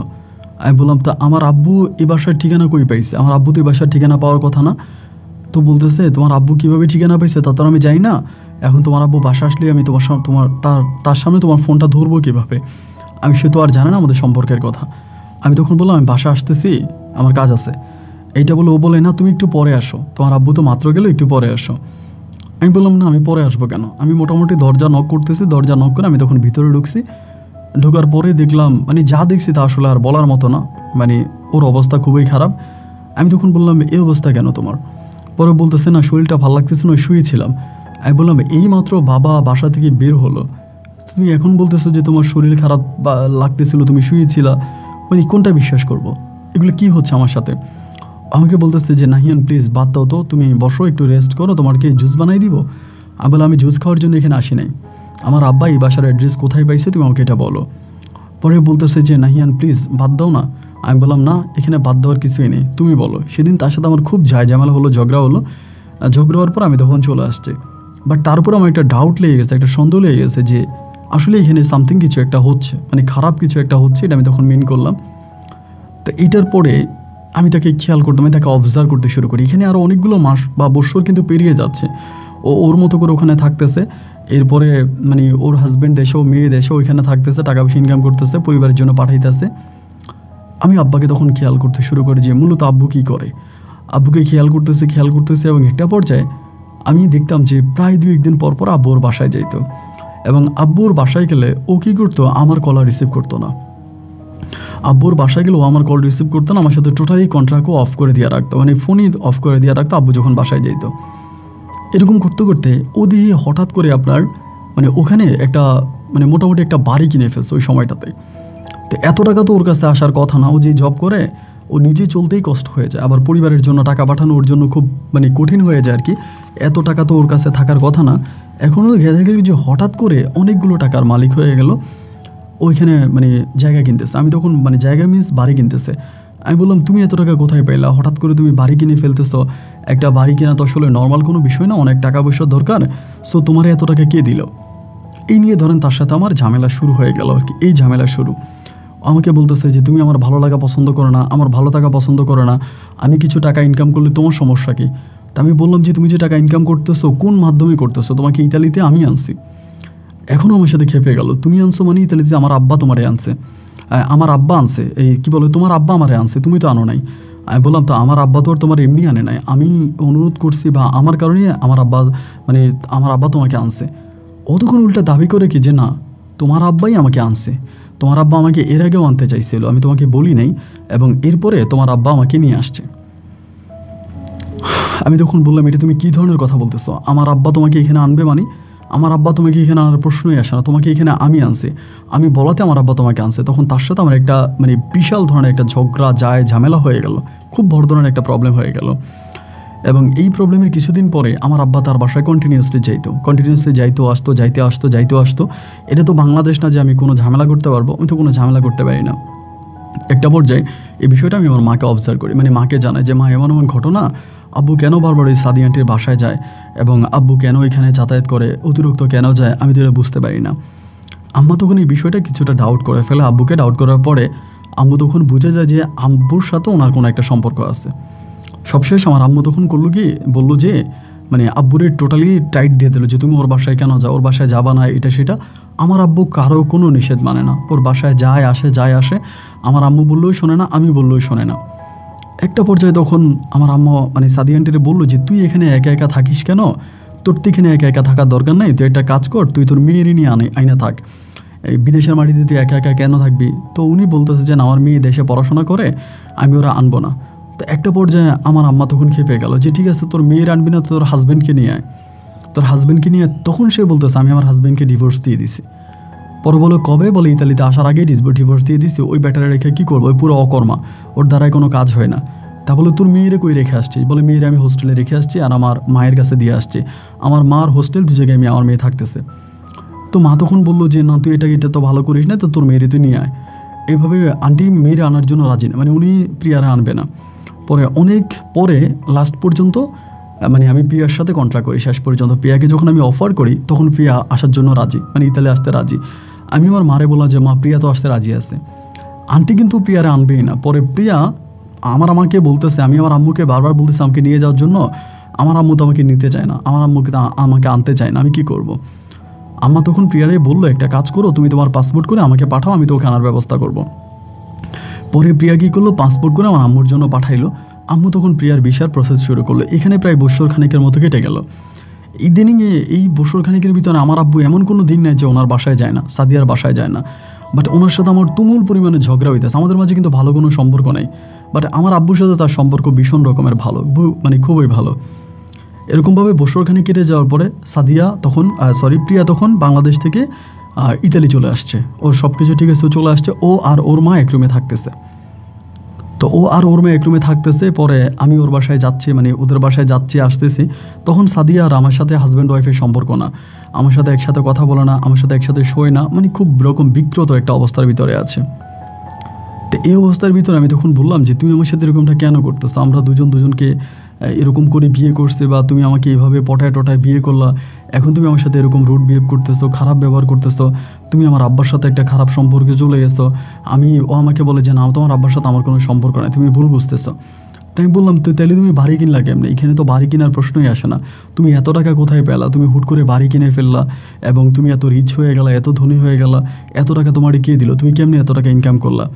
আমি বললাম তা আমার আব্বু এ বাসার ঠিকানা কই পাইছে, আমার আব্বু তো এই বাসার ঠিকানা পাওয়ার কথা না। তো বলতেছে তোমার আব্বু কীভাবে ঠিকানা পাইছে তা তো আমি জানি না, এখন তোমার আব্বু বাসা আসলে আমি তার সামনে তোমার ফোনটা ধরবো কীভাবে, সে তো আর জানে না আমাদের সম্পর্কের কথা। আমি তখন বললাম আমি বাসা আসতেছি, আমার কাজ আছে, এইটা বলে ও বলে না তুমি একটু পরে আসো, তোমার আব্বু তো মাত্র গেলো, একটু পরে আসো। আমি বললাম না আমি পরে আসবো কেন। আমি মোটামুটি দরজা নক করে আমি তখন ভিতরে ঢুকছি। ঢোকার পরে দেখলাম, মানে যা দেখছি তা আসলে আর বলার মতো না, মানে ওর অবস্থা খুবই খারাপ। আমি তখন বললাম এই অবস্থা কেন তোমার। পরে বলতেছে না শরীরটা ভালো লাগতেছে না, শুয়েছিলাম। আমি বললাম এই মাত্র বাবা বাসা থেকে বের হলো, তুমি এখন বলতেছো যে তোমার শরীর খারাপ বা লাগতেছিল, তুমি শুয়েছিলা, মানে কোনটা বিশ্বাস করব, এগুলো কি হচ্ছে আমার সাথে। আমাকে বলতেছে যে নাহিয়ান প্লিজ বাদ দাও তো, তুমি বসো একটু রেস্ট করো, তোমার কি জুস বানাই দিব। আমি বললাম আমি জুস খাওয়ার জন্য এখানে আসি নাই, আমার আব্বা এই বাসার অ্যাড্রেস কোথায় পাইছে তুমি আমাকে এটা বলো। পরে বলতেছে যে নাহিয়ান প্লিজ বাদ দাও না। আমি বললাম না এখানে বাদ দেওয়ার কিছুই নেই, তুমি বলো। সেদিন তার সাথে আমার খুব ঝামেলা হলো, ঝগড়া হওয়ার পর আমি তখন চলে আসছি। বাট তারপর আমার একটা ডাউট লেগে গেছে, একটা সন্দেহ লেগে গেছে যে আসলে এখানে সামথিং কিছু একটা হচ্ছে, মানে খারাপ কিছু একটা হচ্ছে, এটা আমি তখন মেন করলাম। তো এইটার পরে আমি তাকে খেয়াল করতাম, আমি তাকে অবজার্ভ করতে শুরু করি। এখানে আরও অনেকগুলো মাস বা বছর কিন্তু পেরিয়ে যাচ্ছে, ওর মতো করে ওখানে থাকতেছে। এরপরে মানে ওর হাজব্যান্ড দেশেও মেয়ে দেশেও ওইখানে থাকতেছে, টাকা পয়সা ইনকাম করতেছে, পরিবারের জন্য পাঠাইতেছে। আমি আব্বাকে তখন খেয়াল করতে শুরু করি যে মূলত আব্বু কী করে। আব্বুকে খেয়াল করতেছে এবং একটা পর্যায়ে আমি দেখতাম যে প্রায় 2-1 দিন পর পর আব্বুর বাসায় যাইত, এবং আব্বুর বাসায় গেলে ও কী করতো, আমার কল রিসিভ করতো না। আব্বুর বাসায় গেলে ও আমার কল রিসিভ করতো না, আমার সাথে টোটালি কন্ট্রাক্টও অফ করে দিয়ে রাখতো, মানে ফোনই অফ করে দিয়ে রাখতো আব্বু যখন বাসায় যাইত। এরকম করতে করতে ও দিয়ে হঠাৎ করে আপনার মানে ওখানে একটা মানে মোটামুটি একটা বাড়ি কিনে ফেলছে ওই সময়টাতে। তো এত টাকা তো ওর কাছে আসার কথা না, ও যে জব করে ও নিজে চলতেই কষ্ট হয়ে যায়, আবার পরিবারের জন্য টাকা পাঠানো ওর জন্য খুব মানে কঠিন হয়ে যায় আর কি। এত টাকা তো ওর কাছে থাকার কথা না। এখনও দেখা গেল যে হঠাৎ করে অনেকগুলো টাকার মালিক হয়ে গেল, ওইখানে মানে জায়গা কিনতেছে। আমি তখন মানে জায়গা মিন্স বাড়ি কিনতেছে। আমি বললাম তুমি এত টাকা কোথায় পাইলা, হঠাৎ করে তুমি বাড়ি কিনে ফেলতেছো। একটা বাড়ি কেনা তো আসলে নর্মাল কোনো বিষয় না, অনেক টাকা পয়সার দরকার, সো তোমার এত টাকা কে দিল। এই নিয়ে ধরেন তার সাথে আমার ঝামেলা শুরু হয়ে গেল আর কি। এই ঝামেলা শুরু, আমাকে বলতেছে যে তুমি আমার ভালো লাগা পছন্দ করো না, আমার ভালো থাকা পছন্দ করো না, আমি কিছু টাকা ইনকাম করলে তোমার সমস্যা কী। তা আমি বললাম যে তুমি যে টাকা ইনকাম করতেছো কোন মাধ্যমে করতেছো, তোমাকে ইতালিতে আমি আনছি। এখনও আমার সাথে খেপে গেল, তুমি আনছো মানে ইতালিতে আমার আব্বা তোমারে আনছে, আমার আব্বা আনছে, এই কী বলো তোমার আব্বা আমারে আনছে, তুমি তো আনো নাই। আমি বললাম তো আমার আব্বা তো আর তোমার এমনি আনে নাই, আমি অনুরোধ করছি বা আমার কারণে আমার আব্বা তোমাকে আনছে। ও তখন উল্টা দাবি করে কি যে না তোমার আব্বাই আমাকে আনছে, তোমার আব্বা আমাকে এর আগেও আনতে চাইছিল, আমি তোমাকে বলি নাই, এবং এরপরে তোমার আব্বা আমাকে নিয়ে আসছে। আমি তখন বললাম এটা তুমি কী ধরনের কথা বলতেছো, আমার আব্বা তোমাকে এখানে আনবে মানে, আমার আব্বা তোমাকে এখানে আনার প্রশ্নই আসে না, তোমাকে এখানে আমি আনছি, আমি বলাতে আমার আব্বা তোমাকে আনছে। তখন তার সাথে আমার একটা মানে বিশাল ধরনের একটা ঝগড়া ঝামেলা হয়ে গেল, খুব বড় ধরনের একটা প্রবলেম হয়ে গেল। এবং এই প্রবলেমের কিছুদিন পরে আমার আব্বা তার বাসায় কন্টিনিউয়াসলি যাইতো আসতো। এটা তো বাংলাদেশ না যে আমি কোনো ঝামেলা করতে পারবো, আমি তো কোনো ঝামেলা করতে পারি না। একটা পর্যায়ে এই বিষয়টা আমি আমার মাকে অবজার্ভ করি, মানে মাকে জানাই যে মা এমন এমন ঘটনা, আব্বু কেন বারবার ওই সাদি আন্টির বাসায় যায় এবং আব্বু কেন এখানে যাতায়াত করে, অতিরিক্ত কেন যায়, আমি তো এটা বুঝতে পারি না। আম্মা তখন এই বিষয়টা কিছুটা ডাউট করে ফেলে। আব্বুকে ডাউট করার পরে আম্মু তখন বুঝে যায় যে আব্বুর সাথে ওনার কোনো একটা সম্পর্ক আছে। সবশেষ আমার আম্মু তখন করলো কি, বললো যে মানে আব্বুরে টোটালি টাইট দিয়ে দিল যে তুমি ওর বাসায় কেন যাও, ওর বাসায় যাবা না, এটা সেটা। আমার আব্বু কারো কোনো নিষেধ মানে না, ওর বাসায় যায় আসে। আমার আম্মু বললেও শোনে না, আমি বললেও শোনে না। একটা পর্যায়ে তখন আমার আম্মা মানে সাদি আন্টিরে বললো যে তুই এখানে একা একা থাকিস কেন, তোর তো এখানে একা একা থাকার দরকার নাই, তুই একটা কাজ কর, তুই তোর মেয়েরই নিয়ে আইনা থাক, এই বিদেশের মাটিতে তুই একা একা কেন থাকবি। তো উনি বলতেছে যে আমার মেয়ে দেশে পড়াশোনা করে, আমি ওরা আনবো না। তো একটা পর্যায়ে আমার আম্মা তখন খেপে গেল যে ঠিক আছে তোর মেয়ের আনবি না, তোর হাজব্যান্ডকে নিয়ে আয়, তোর হাজব্যান্ডকে নিয়ে। তখন সে বলতেছে আমি আমার হাজব্যান্ডকে ডিভোর্স দিয়ে দিছি। পরে বলো কবে, বলে ইতালিতে আসার আগেই ডিভোর্স দিয়ে দিছি, ওই ব্যাটারে রেখে কী করবো, ওই পুরো অকর্মা, ওর দ্বারাই কোনো কাজ হয় না। তা বলে তোর মেয়েরে কই রেখে আসছিস, বলে মেয়েরে আমি হোস্টেলে রেখে আসছি আর আমার মায়ের কাছে দিয়ে আসছি, আমার মার হোস্টেল দু জায়গায় আমার মেয়ে থাকতেছে। তো মা তখন বললো যে না তুই এটা তো ভালো করিস না, তো তোর মেয়েরে তুই নিয়ে আয়। এইভাবে আন্টি মেয়েরে আনার জন্য রাজি না, মানে উনি প্রিয়ারে আনবে না। পরে অনেক পরে লাস্ট পর্যন্ত মানে আমি প্রিয়ার সাথে কন্ট্রাক্ট করি, শেষ পর্যন্ত প্রিয়াকে যখন আমি অফার করি তখন প্রিয়া আসার জন্য রাজি, মানে ইতালি আসতে রাজি। আমি আমার মারে বললাম যে মা প্রিয়া তো আসতে রাজি আছে, আন্টি কিন্তু প্রিয়ারে আনবেই না। পরে প্রিয়া আমাকে বলতেছে, আমি আমার আম্মুকে বারবার বলতেছি আমাকে নিয়ে যাওয়ার জন্য, আমার আম্মু তো আমাকে নিতে চায় না, আমার আম্মুকে তো আমাকে আনতে চায় না, আমি কি করব। আম্মা তখন প্রিয়ারে বললো একটা কাজ করো, তুমি তোমার পাসপোর্ট করে আমাকে পাঠাও, আমি তো ওকে আনার ব্যবস্থা করব। পরে প্রিয়া কী করলো, পাসপোর্ট করে আমার আম্মুর জন্য পাঠাইলো। আম্মু তখন প্রিয়ার ভিসার প্রসেস শুরু করলো। এখানে প্রায় বছর খানিকের মতো কেটে গেল। ইদানিংয়ে এই বছর খানিকের ভিতরে আমার আব্বু এমন কোনো দিন নেই যে ওনার বাসায় যায় না, সাদিয়ার বাসায় যায় না। বাট ওনার সাথে আমার তুমুল পরিমাণে ঝগড়া হইতেছে, আমাদের মাঝে কিন্তু ভালো কোনো সম্পর্ক নেই, বাট আমার আব্বুর সাথে তার সম্পর্ক ভীষণ রকমের ভালো, মানে খুবই ভালো। এরকমভাবে বছরখানি কেটে যাওয়ার পরে প্রিয়া তখন বাংলাদেশ থেকে ইতালি চলে আসছে, ওর সব কিছু ঠিক আছে, চলে আসছে। ও আর ওর মা এক রুমে থাকতেছে। তো ও আর ওর মা এক রুমে থাকতেছে, পরে আমি ওর বাসায় যাচ্ছি, মানে ওদের বাসায় যাচ্ছি আসতেছি। তখন সাদিয়া আর আমার সাথে হাজব্যান্ড ওয়াইফের সম্পর্ক না, আমার সাথে একসাথে কথা বলে না, আমার সাথে একসাথে শোয় না, মানে খুব রকম বিক্রত একটা অবস্থার ভিতরে আছে। তো এই অবস্থার ভিতরে আমি তখন বললাম যে তুমি আমার সাথে এরকমটা কেন করতেছো, আমরা দুজনকে এরকম করে বিয়ে করছে, বা তুমি আমাকে এইভাবে পটায় বিয়ে করলা, এখন তুমি আমার সাথে এরকম রুড বিহেভ করতেছো, খারাপ ব্যবহার করতেছো, তুমি আমার আব্বার সাথে একটা খারাপ সম্পর্কে চলে গেছো। ও আমাকে বলে যে না তোমার আব্বার সাথে আমার কোনো সম্পর্ক নাই, তুমি ভুল বুঝতেছো। তাই আমি বললাম তো তাহলে তুমি বাড়ি কিনলা কেমনে, এখানে তো বাড়ি কেনার প্রশ্নই আসে না, তুমি এত টাকা কোথায় পেলা, তুমি হুট করে বাড়ি কিনে ফেললা এবং তুমি এত রিচ হয়ে গেলা, এত ধনী হয়ে গেলা, এত টাকা তোমার কে দিল, তুমি কেমনে এত টাকা ইনকাম করলা।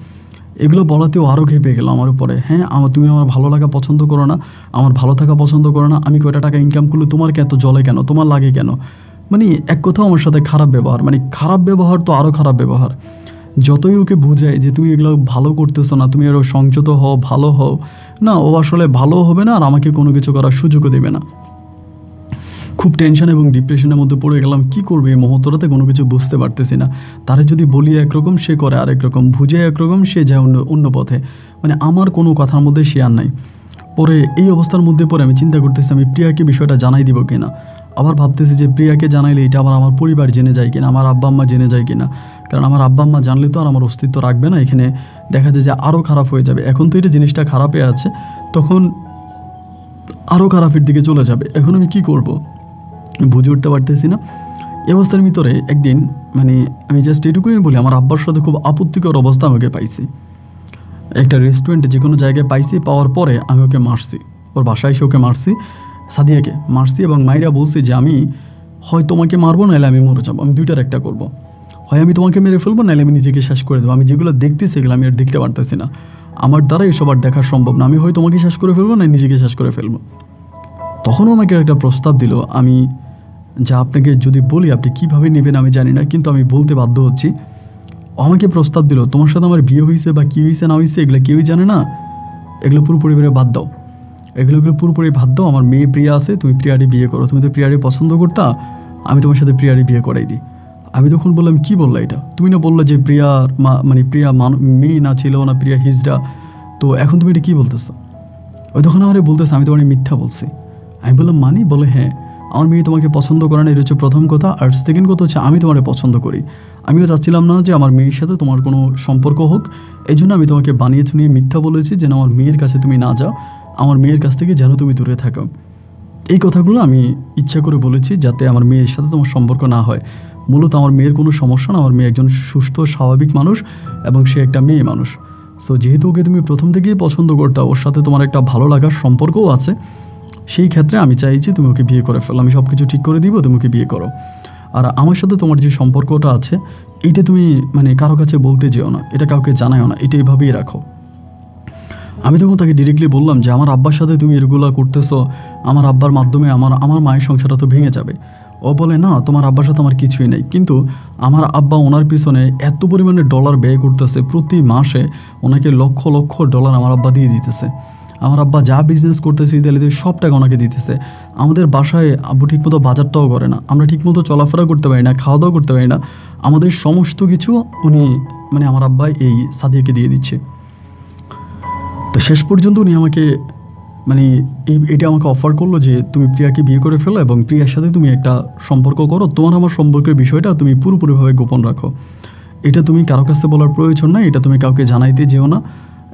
এগুলো বলাতেও আরও খেপে গেলো আমার উপরে। হ্যাঁ তুমি আমার ভালো লাগা পছন্দ করো না, আমার ভালো থাকা পছন্দ করো না, আমি কয়টা টাকা ইনকাম করলে তোমার এত জলে কেন, তোমার লাগে কেন, মানে এক কথাও আমার সাথে খারাপ ব্যবহার, মানে খারাপ ব্যবহার তো আরও খারাপ ব্যবহার। যতই ওকে বোঝায় যে তুমি এগুলো ভালো করতেছো না, তুমি আরও সংযত হও, ভালো হও, না ও আসলে ভালো হবে না আর আমাকে কোনো কিছু করার সুযোগও দেবে না। খুব টেনশন এবং ডিপ্রেশনের মধ্যে পড়ে গেলাম, কি করবে এই মুহূর্তটাতে কোনো কিছু বুঝতে পারতেছি না। তারে যদি বলি একরকম, সে করে আরেক রকম, বুঝে একরকম, সে যায় অন্য পথে, মানে আমার কোনো কথার মধ্যে সে আর নাই। পরে এই অবস্থার মধ্যে পরে আমি চিন্তা করতেছি আমি প্রিয়াকে বিষয়টা জানাই দিব কিনা। আবার ভাবতেছি যে প্রিয়াকে জানাইলে এটা আমার পরিবার জেনে যায় কিনা, আমার আব্বা আম্মা জেনে যায় কিনা, কারণ আমার আব্বা আম্মা জানলে তো আর আমার অস্তিত্ব রাখবে না, এখানে দেখা যায় যে আরও খারাপ হয়ে যাবে। এখন তো এটা জিনিসটা খারাপে আছে, তখন আরও খারাপের দিকে চলে যাবে। এখন আমি কি করব বুঝে উঠতে পারতেছি না। এই অবস্থার ভিতরে একদিন মানে আমি জাস্ট এটুকুই বলি, আমার আব্বার সাথে খুব আপত্তিকর অবস্থা আমাকে পাইছি, একটা রেস্টুরেন্টে যে কোনো জায়গায় পাইছি, পাওয়ার পরে আমি ওকে মারছি, ওর বাসায় এসে ওকে মারছি, সাদিয়াকে মারছি এবং মাইরা বলছি যে আমি হয় তোমাকে মারবো নাহলে আমি মরে যাবো, আমি দুইটার একটা করবো, হয় আমি তোমাকে মেরে ফেলবো নাহলে আমি নিজেকে শেষ করে দেবো, আমি যেগুলো দেখতেছি সেগুলো আমি আর দেখতে পারতেছি না, আমার দ্বারা এসব আর দেখা সম্ভব না, আমি হয় তোমাকে শেষ করে ফেলবো না নিজেকে শেষ করে ফেলবো। তখনও আমাকে একটা প্রস্তাব দিল, আমি যা আপনাকে যদি বলি আপনি কীভাবে নেবেন আমি জানি না, কিন্তু আমি বলতে বাধ্য হচ্ছি। আমাকে প্রস্তাব দিল তোমার সাথে আমার বিয়ে হয়েছে বা কী হয়েছে না হয়েছে এগুলো কেউই জানে না, এগুলো পুরোপুরি বাদ দাও, এগুলো পুরোপুরি বাদ দাও, আমার মেয়ে প্রিয়া আছে, তুমি প্রিয়ারে বিয়ে করো, তুমি তো প্রিয়ারে পছন্দ করতা, আমি তোমার সাথে প্রিয়ারে বিয়ে করাই দিই। আমি তখন বললাম কী বললা এটা, তুমি না বললা যে প্রিয়ার মানে প্রিয়া মেয়ে না ছিল না, প্রিয়া হিজড়া, তো এখন তুমি এটা কী বলতেছো। ওই তখন আমার বলতেছে আমি তোমার মিথ্যা বলছি। আমি বললাম বলে হ্যাঁ, আমার মেয়ে তোমাকে পছন্দ করে না, এটা হচ্ছে প্রথম কথা। আর সেকেন্ড কথা হচ্ছে আমি তোমাকে পছন্দ করি। আমিও চাচ্ছিলাম না যে আমার মেয়ের সাথে তোমার কোনো সম্পর্ক হোক, এই জন্য আমি তোমাকে বানিয়ে চুনিয়ে মিথ্যা বলেছি যেন আমার মেয়ের কাছে তুমি না যাও, আমার মেয়ের কাছ থেকে যেন তুমি দূরে থাকো। এই কথাগুলো আমি ইচ্ছা করে বলেছি যাতে আমার মেয়ের সাথে তোমার সম্পর্ক না হয়। মূলত আমার মেয়ের কোনো সমস্যা না, আমার মেয়ে একজন সুস্থ স্বাভাবিক মানুষ এবং সে একটা মেয়ে মানুষ। সো যেহেতু ওকে তুমি প্রথম থেকেই পছন্দ করতে, ওর সাথে তোমার একটা ভালো লাগার সম্পর্কও আছে, সেই ক্ষেত্রে আমি চাইছি তুমি ওকে বিয়ে করে ফেলো। আমি সব কিছু ঠিক করে দিব, তুমি ওকে বিয়ে করো। আর আমার সাথে তোমার যে সম্পর্কটা আছে এইটা তুমি মানে কারো কাছে বলতে যেও না, এটা কাউকে জানাও না, এটা এইভাবেই রাখো। আমি তখন তাকে ডিরেক্টলি বললাম যে আমার আব্বার সাথে তুমি এগুলো করতেছো, আমার আব্বার মাধ্যমে আমার মায়ের সংসারটা তো ভেঙে যাবে। ও বলে না, তোমার আব্বার সাথে আমার কিছুই নেই, কিন্তু আমার আব্বা ওনার পিছনে এত পরিমাণে ডলার ব্যয় করতেছে, প্রতি মাসে ওনাকে লক্ষ লক্ষ ডলার আমার আব্বা দিয়ে দিতেছে। আমার আব্বা যা বিজনেস করতেছে ইতালিতে সব টাকা ওনাকে দিতেছে। আমাদের বাসায় আব্বু ঠিকমতো বাজারটাও করে না, আমরা ঠিকমতো চলাফেরা করতে পারি না, খাওয়া দাওয়া করতে পারি না, আমাদের সমস্ত কিছু উনি মানে আমার আব্বা এই সাদিয়াকে দিয়ে দিচ্ছে। তো শেষ পর্যন্ত উনি আমাকে মানে এটা আমাকে অফার করলো যে তুমি প্রিয়াকে বিয়ে করে ফেলো এবং প্রিয়ার সাথে তুমি একটা সম্পর্ক করো, তোমার আমার সম্পর্কের বিষয়টা তুমি পুরোপুরিভাবে গোপন রাখো, এটা তুমি কারো কাছে বলার প্রয়োজন নাই, এটা তুমি কাউকে জানাইতে যেও না,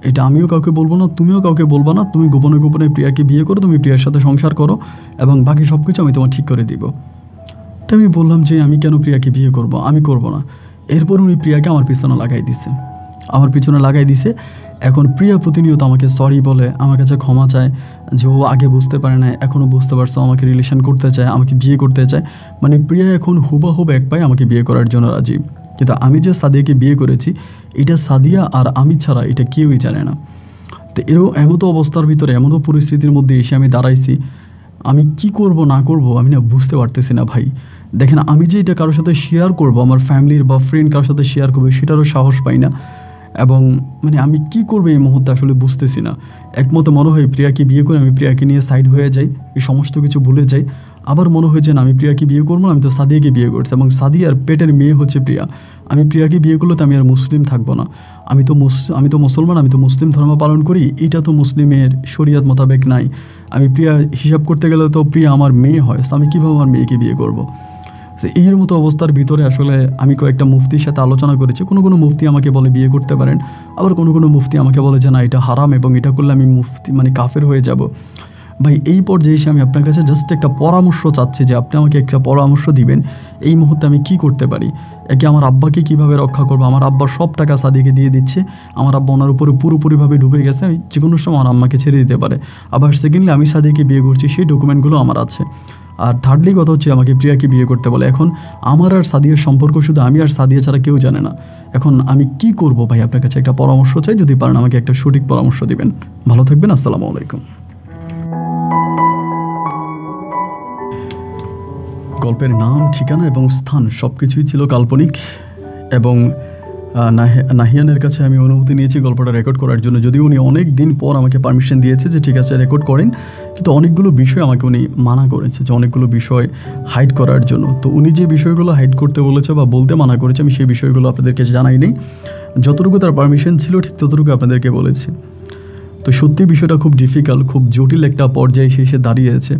এটা আমিও কাউকে বলবো না, তুমিও কাউকে বলবা না, তুমি গোপনে গোপনে প্রিয়াকে বিয়ে করো, তুমি প্রিয়ার সাথে সংসার করো এবং বাকি সব কিছু আমি তোমার ঠিক করে দিব। তো আমি বললাম যে আমি কেন প্রিয়াকে বিয়ে করব, আমি করব না। এরপর উনি প্রিয়াকে আমার পিছনে লাগাই দিছে। এখন প্রিয়া প্রতিনিয়ত আমাকে সরি বলে, আমার কাছে ক্ষমা চায় যে ও আগে বুঝতে পারে না, এখনও বুঝতে পারছো, আমাকে রিলেশন করতে চায়, আমাকে বিয়ে করতে চায়। মানে প্রিয়া এখন হুবাহুব এক পায়ে আমাকে বিয়ে করার জন্য রাজি। কিন্তু আমি যে সাদিয়াকে বিয়ে করেছি এটা সাদিয়া আর আমি ছাড়া এটা কেউই জানে না। তো এমতো অবস্থার ভিতরে, এমতো পরিস্থিতির মধ্যে এসে আমি দাঁড়াইছি, আমি কি করব না করব আমি না বুঝতে পারতেছি না ভাই। দেখেন, আমি যে এটা কারোর সাথে শেয়ার করব, আমার ফ্যামিলির বা ফ্রেন্ড কারোর সাথে শেয়ার করবো, সেটারও সাহস পাই না। এবং মানে আমি কি করবো এই মুহূর্তে আসলে বুঝতেছি না। একমতে মনে হয় প্রিয়াকে বিয়ে করে আমি প্রিয়াকে নিয়ে সাইড হয়ে যাই, এই সমস্ত কিছু ভুলে যাই। আবার মনে হয় যে না, আমি প্রিয়াকে বিয়ে করবো না, আমি তো সাদিয়াকে বিয়ে করছি এবং সাদিয়ার পেটের মেয়ে হচ্ছে প্রিয়া। আমি প্রিয়াকে বিয়ে করলে তো আমি আর মুসলিম থাকবো না। আমি তো মুসলমান, আমি তো মুসলিম ধর্ম পালন করি, এটা তো মুসলিমের শরিয়ত মোতাবেক নাই। আমি প্রিয়া হিসাব করতে গেলে তো প্রিয়া আমার মেয়ে হয়, তো আমি কীভাবে আমার মেয়েকে বিয়ে করবো? এর মতো অবস্থার ভিতরে আসলে আমি কয়েকটা মুফতির সাথে আলোচনা করেছি। কোনো মুফতি আমাকে বলে বিয়ে করতে পারেন, আবার কোনো মুফতি আমাকে বলে যে না, এটা হারাম এবং এটা করলে আমি মুফতি মানে কাফের হয়ে যাব। ভাই, এই পর্যায়ে এসে আমি আপনার কাছে জাস্ট একটা পরামর্শ চাচ্ছি যে আপনি আমাকে একটা পরামর্শ দিবেন, এই মুহূর্তে আমি কি করতে পারি। একে আমার আব্বাকে কিভাবে রক্ষা করবো? আমার আব্বার সব টাকা সাদিয়াকে দিয়ে দিচ্ছে, আমার আব্বা ওনার উপরে পুরোপুরিভাবে ডুবে গেছে, যে কোনো সময় আমার আম্মাকে ছেড়ে দিতে পারে। আবার সেকেন্ডলি আমি সাদিয়াকে বিয়ে করছি, সেই ডকুমেন্টগুলো আমার আছে। আর থার্ডলি কথা হচ্ছে আমাকে প্রিয়াকে বিয়ে করতে বলে। এখন আমার আর সাদিয়ার সম্পর্ক শুধু আমি আর সাদিয়া ছাড়া কেউ জানে না। এখন আমি কি করব ভাই? আপনার কাছে একটা পরামর্শ চাই, যদি পারেন আমাকে একটা সঠিক পরামর্শ দিবেন। ভালো থাকবেন, আসসালামু আলাইকুম। গল্পের নাম, ঠিকানা এবং স্থান সব কিছুই ছিল কাল্পনিক এবং নাহিয়ানের কাছে আমি অনুমতি নিয়েছি গল্পটা রেকর্ড করার জন্য, যদিও উনি অনেক দিন পর আমাকে পারমিশন দিয়েছে যে ঠিক আছে রেকর্ড করেন, কিন্তু অনেকগুলো বিষয় আমাকে উনি মানা করেছে, যে অনেকগুলো বিষয় হাইড করার জন্য। তো উনি যে বিষয়গুলো হাইড করতে বলেছে বা বলতে মানা করেছে, আমি সেই বিষয়গুলো আপনাদেরকে জানাই নেই। যতটুকু তার পারমিশন ছিল ঠিক ততটুকু আপনাদেরকে বলেছি। তো সত্যি বিষয়টা খুব ডিফিকাল্ট, খুব জটিল একটা পর্যায়ে এসে দাঁড়িয়েছে।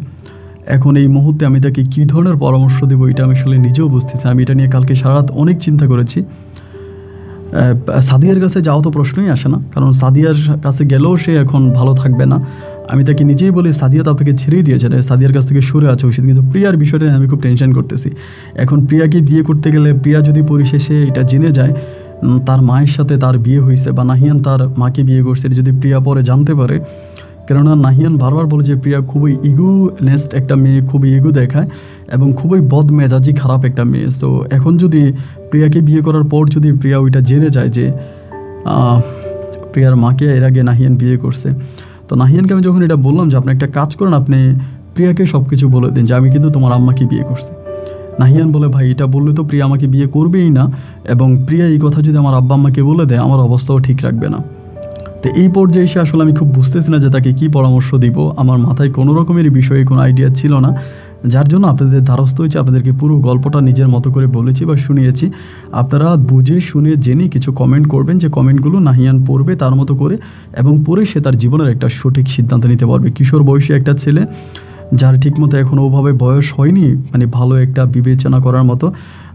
এখন এই মুহূর্তে আমি তাকে কী ধরনের পরামর্শ দেবো এটা আমি আসলে নিজেও বুঝতেছি। আমি এটা নিয়ে কালকে সারা রাত অনেক চিন্তা করেছি। সাদিয়ার কাছে যাওয়া তো প্রশ্নই আসে না, কারণ সাদিয়ার কাছে গেলেও সে এখন ভালো থাকবে না। আমি তাকে নিজেই বলি সাদিয়া তো আপনাকে ছেড়েই দিয়েছে, সাদিয়ার কাছ থেকে সরে আছে উচিত, কিন্তু প্রিয়ার বিষয়টা আমি খুব টেনশন করতেছি। এখন প্রিয়াকে বিয়ে করতে গেলে প্রিয়া যদি পরিশেষে এটা জেনে যায় তার মায়ের সাথে তার বিয়ে হয়েছে বা নাহিয়ান তার মাকে বিয়ে করছে, এটা যদি প্রিয়া পরে জানতে পারে, কেননা নাহিয়ান বারবার বলে যে প্রিয়া খুবই ইগোনেস্ট একটা মেয়ে, খুবই ইগো দেখায় এবং খুবই বদমেজাজি খারাপ একটা মেয়ে। সো এখন যদি প্রিয়াকে বিয়ে করার পর যদি প্রিয়া ওইটা জেনে যায় যে প্রিয়ার মাকে এর আগে নাহিয়ান বিয়ে করছে, তো নাহিয়ানকে আমি যখন এটা বললাম যে আপনি একটা কাজ করেন, আপনি প্রিয়াকে সব কিছু বলে দিন যে আমি কিন্তু তোমার আম্মাকে বিয়ে করছি। নাহিয়ান বলে ভাই এটা বললে তো প্রিয়া আমাকে বিয়ে করবেই না, এবং প্রিয়া এই কথা যদি আমার আব্বা আম্মাকে বলে দেয় আমার অবস্থাও ঠিক রাখবে না। তো এই পর্যায়ে এসে আসলে আমি খুব বুঝতেছি না যে তাকে কী পরামর্শ দিব। আমার মাথায় কোনো রকমের বিষয়ে কোনো আইডিয়া ছিল না, যার জন্য আপনাদের দ্বারস্থ হয়েছে, আপনাদেরকে পুরো গল্পটা নিজের মতো করে বলেছি বা শুনিয়েছি। আপনারা বুঝে শুনে জেনে কিছু কমেন্ট করবেন, যে কমেন্টগুলো নাহিয়ান পড়বে তার মতো করে, এবং পড়ে সে তার জীবনের একটা সঠিক সিদ্ধান্ত নিতে পারবে। কিশোর বয়সী একটা ছেলে, যার ঠিকমতো এখনও ওভাবে বয়স হয়নি মানে ভালো একটা বিবেচনা করার মতো।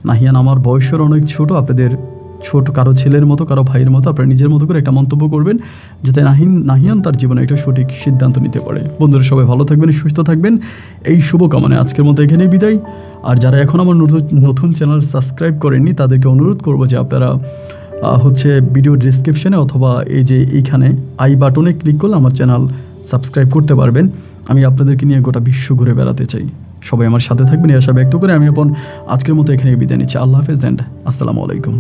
নাহিয়ান আমার বয়সের অনেক ছোট, আপনাদের ছোট কারো ছেলের মতো কারো ভাইয়ের মতো আপনারা নিজের মতো করে একটা মন্তব্য করবেন যাতে নাহিয়ান তার জীবনে একটা সঠিক সিদ্ধান্ত নিতে পারে। বন্ধুরা সবাই ভালো থাকবেন, সুস্থ থাকবেন, এই শুভকামনায় আজকের মতো এখানেই বিদায়। আর যারা এখন আমার নতুন চ্যানেল সাবস্ক্রাইব করেননি তাদেরকে অনুরোধ করবো যে আপনারা ভিডিও ডিসক্রিপশনে অথবা এই যে এইখানে আই বাটনে ক্লিক করলে আমার চ্যানেল সাবস্ক্রাইব করতে পারবেন। আমি আপনাদেরকে নিয়ে গোটা বিশ্ব ঘুরে বেড়াতে চাই। সবাই আমার সাথে থাকবেন এই আশা ব্যক্ত করে আমি আজকের মতো এখানে বিদায় নিচ্ছি। আল্লাহ হাফেজ অ্যান্ড আসসালামু আলাইকুম।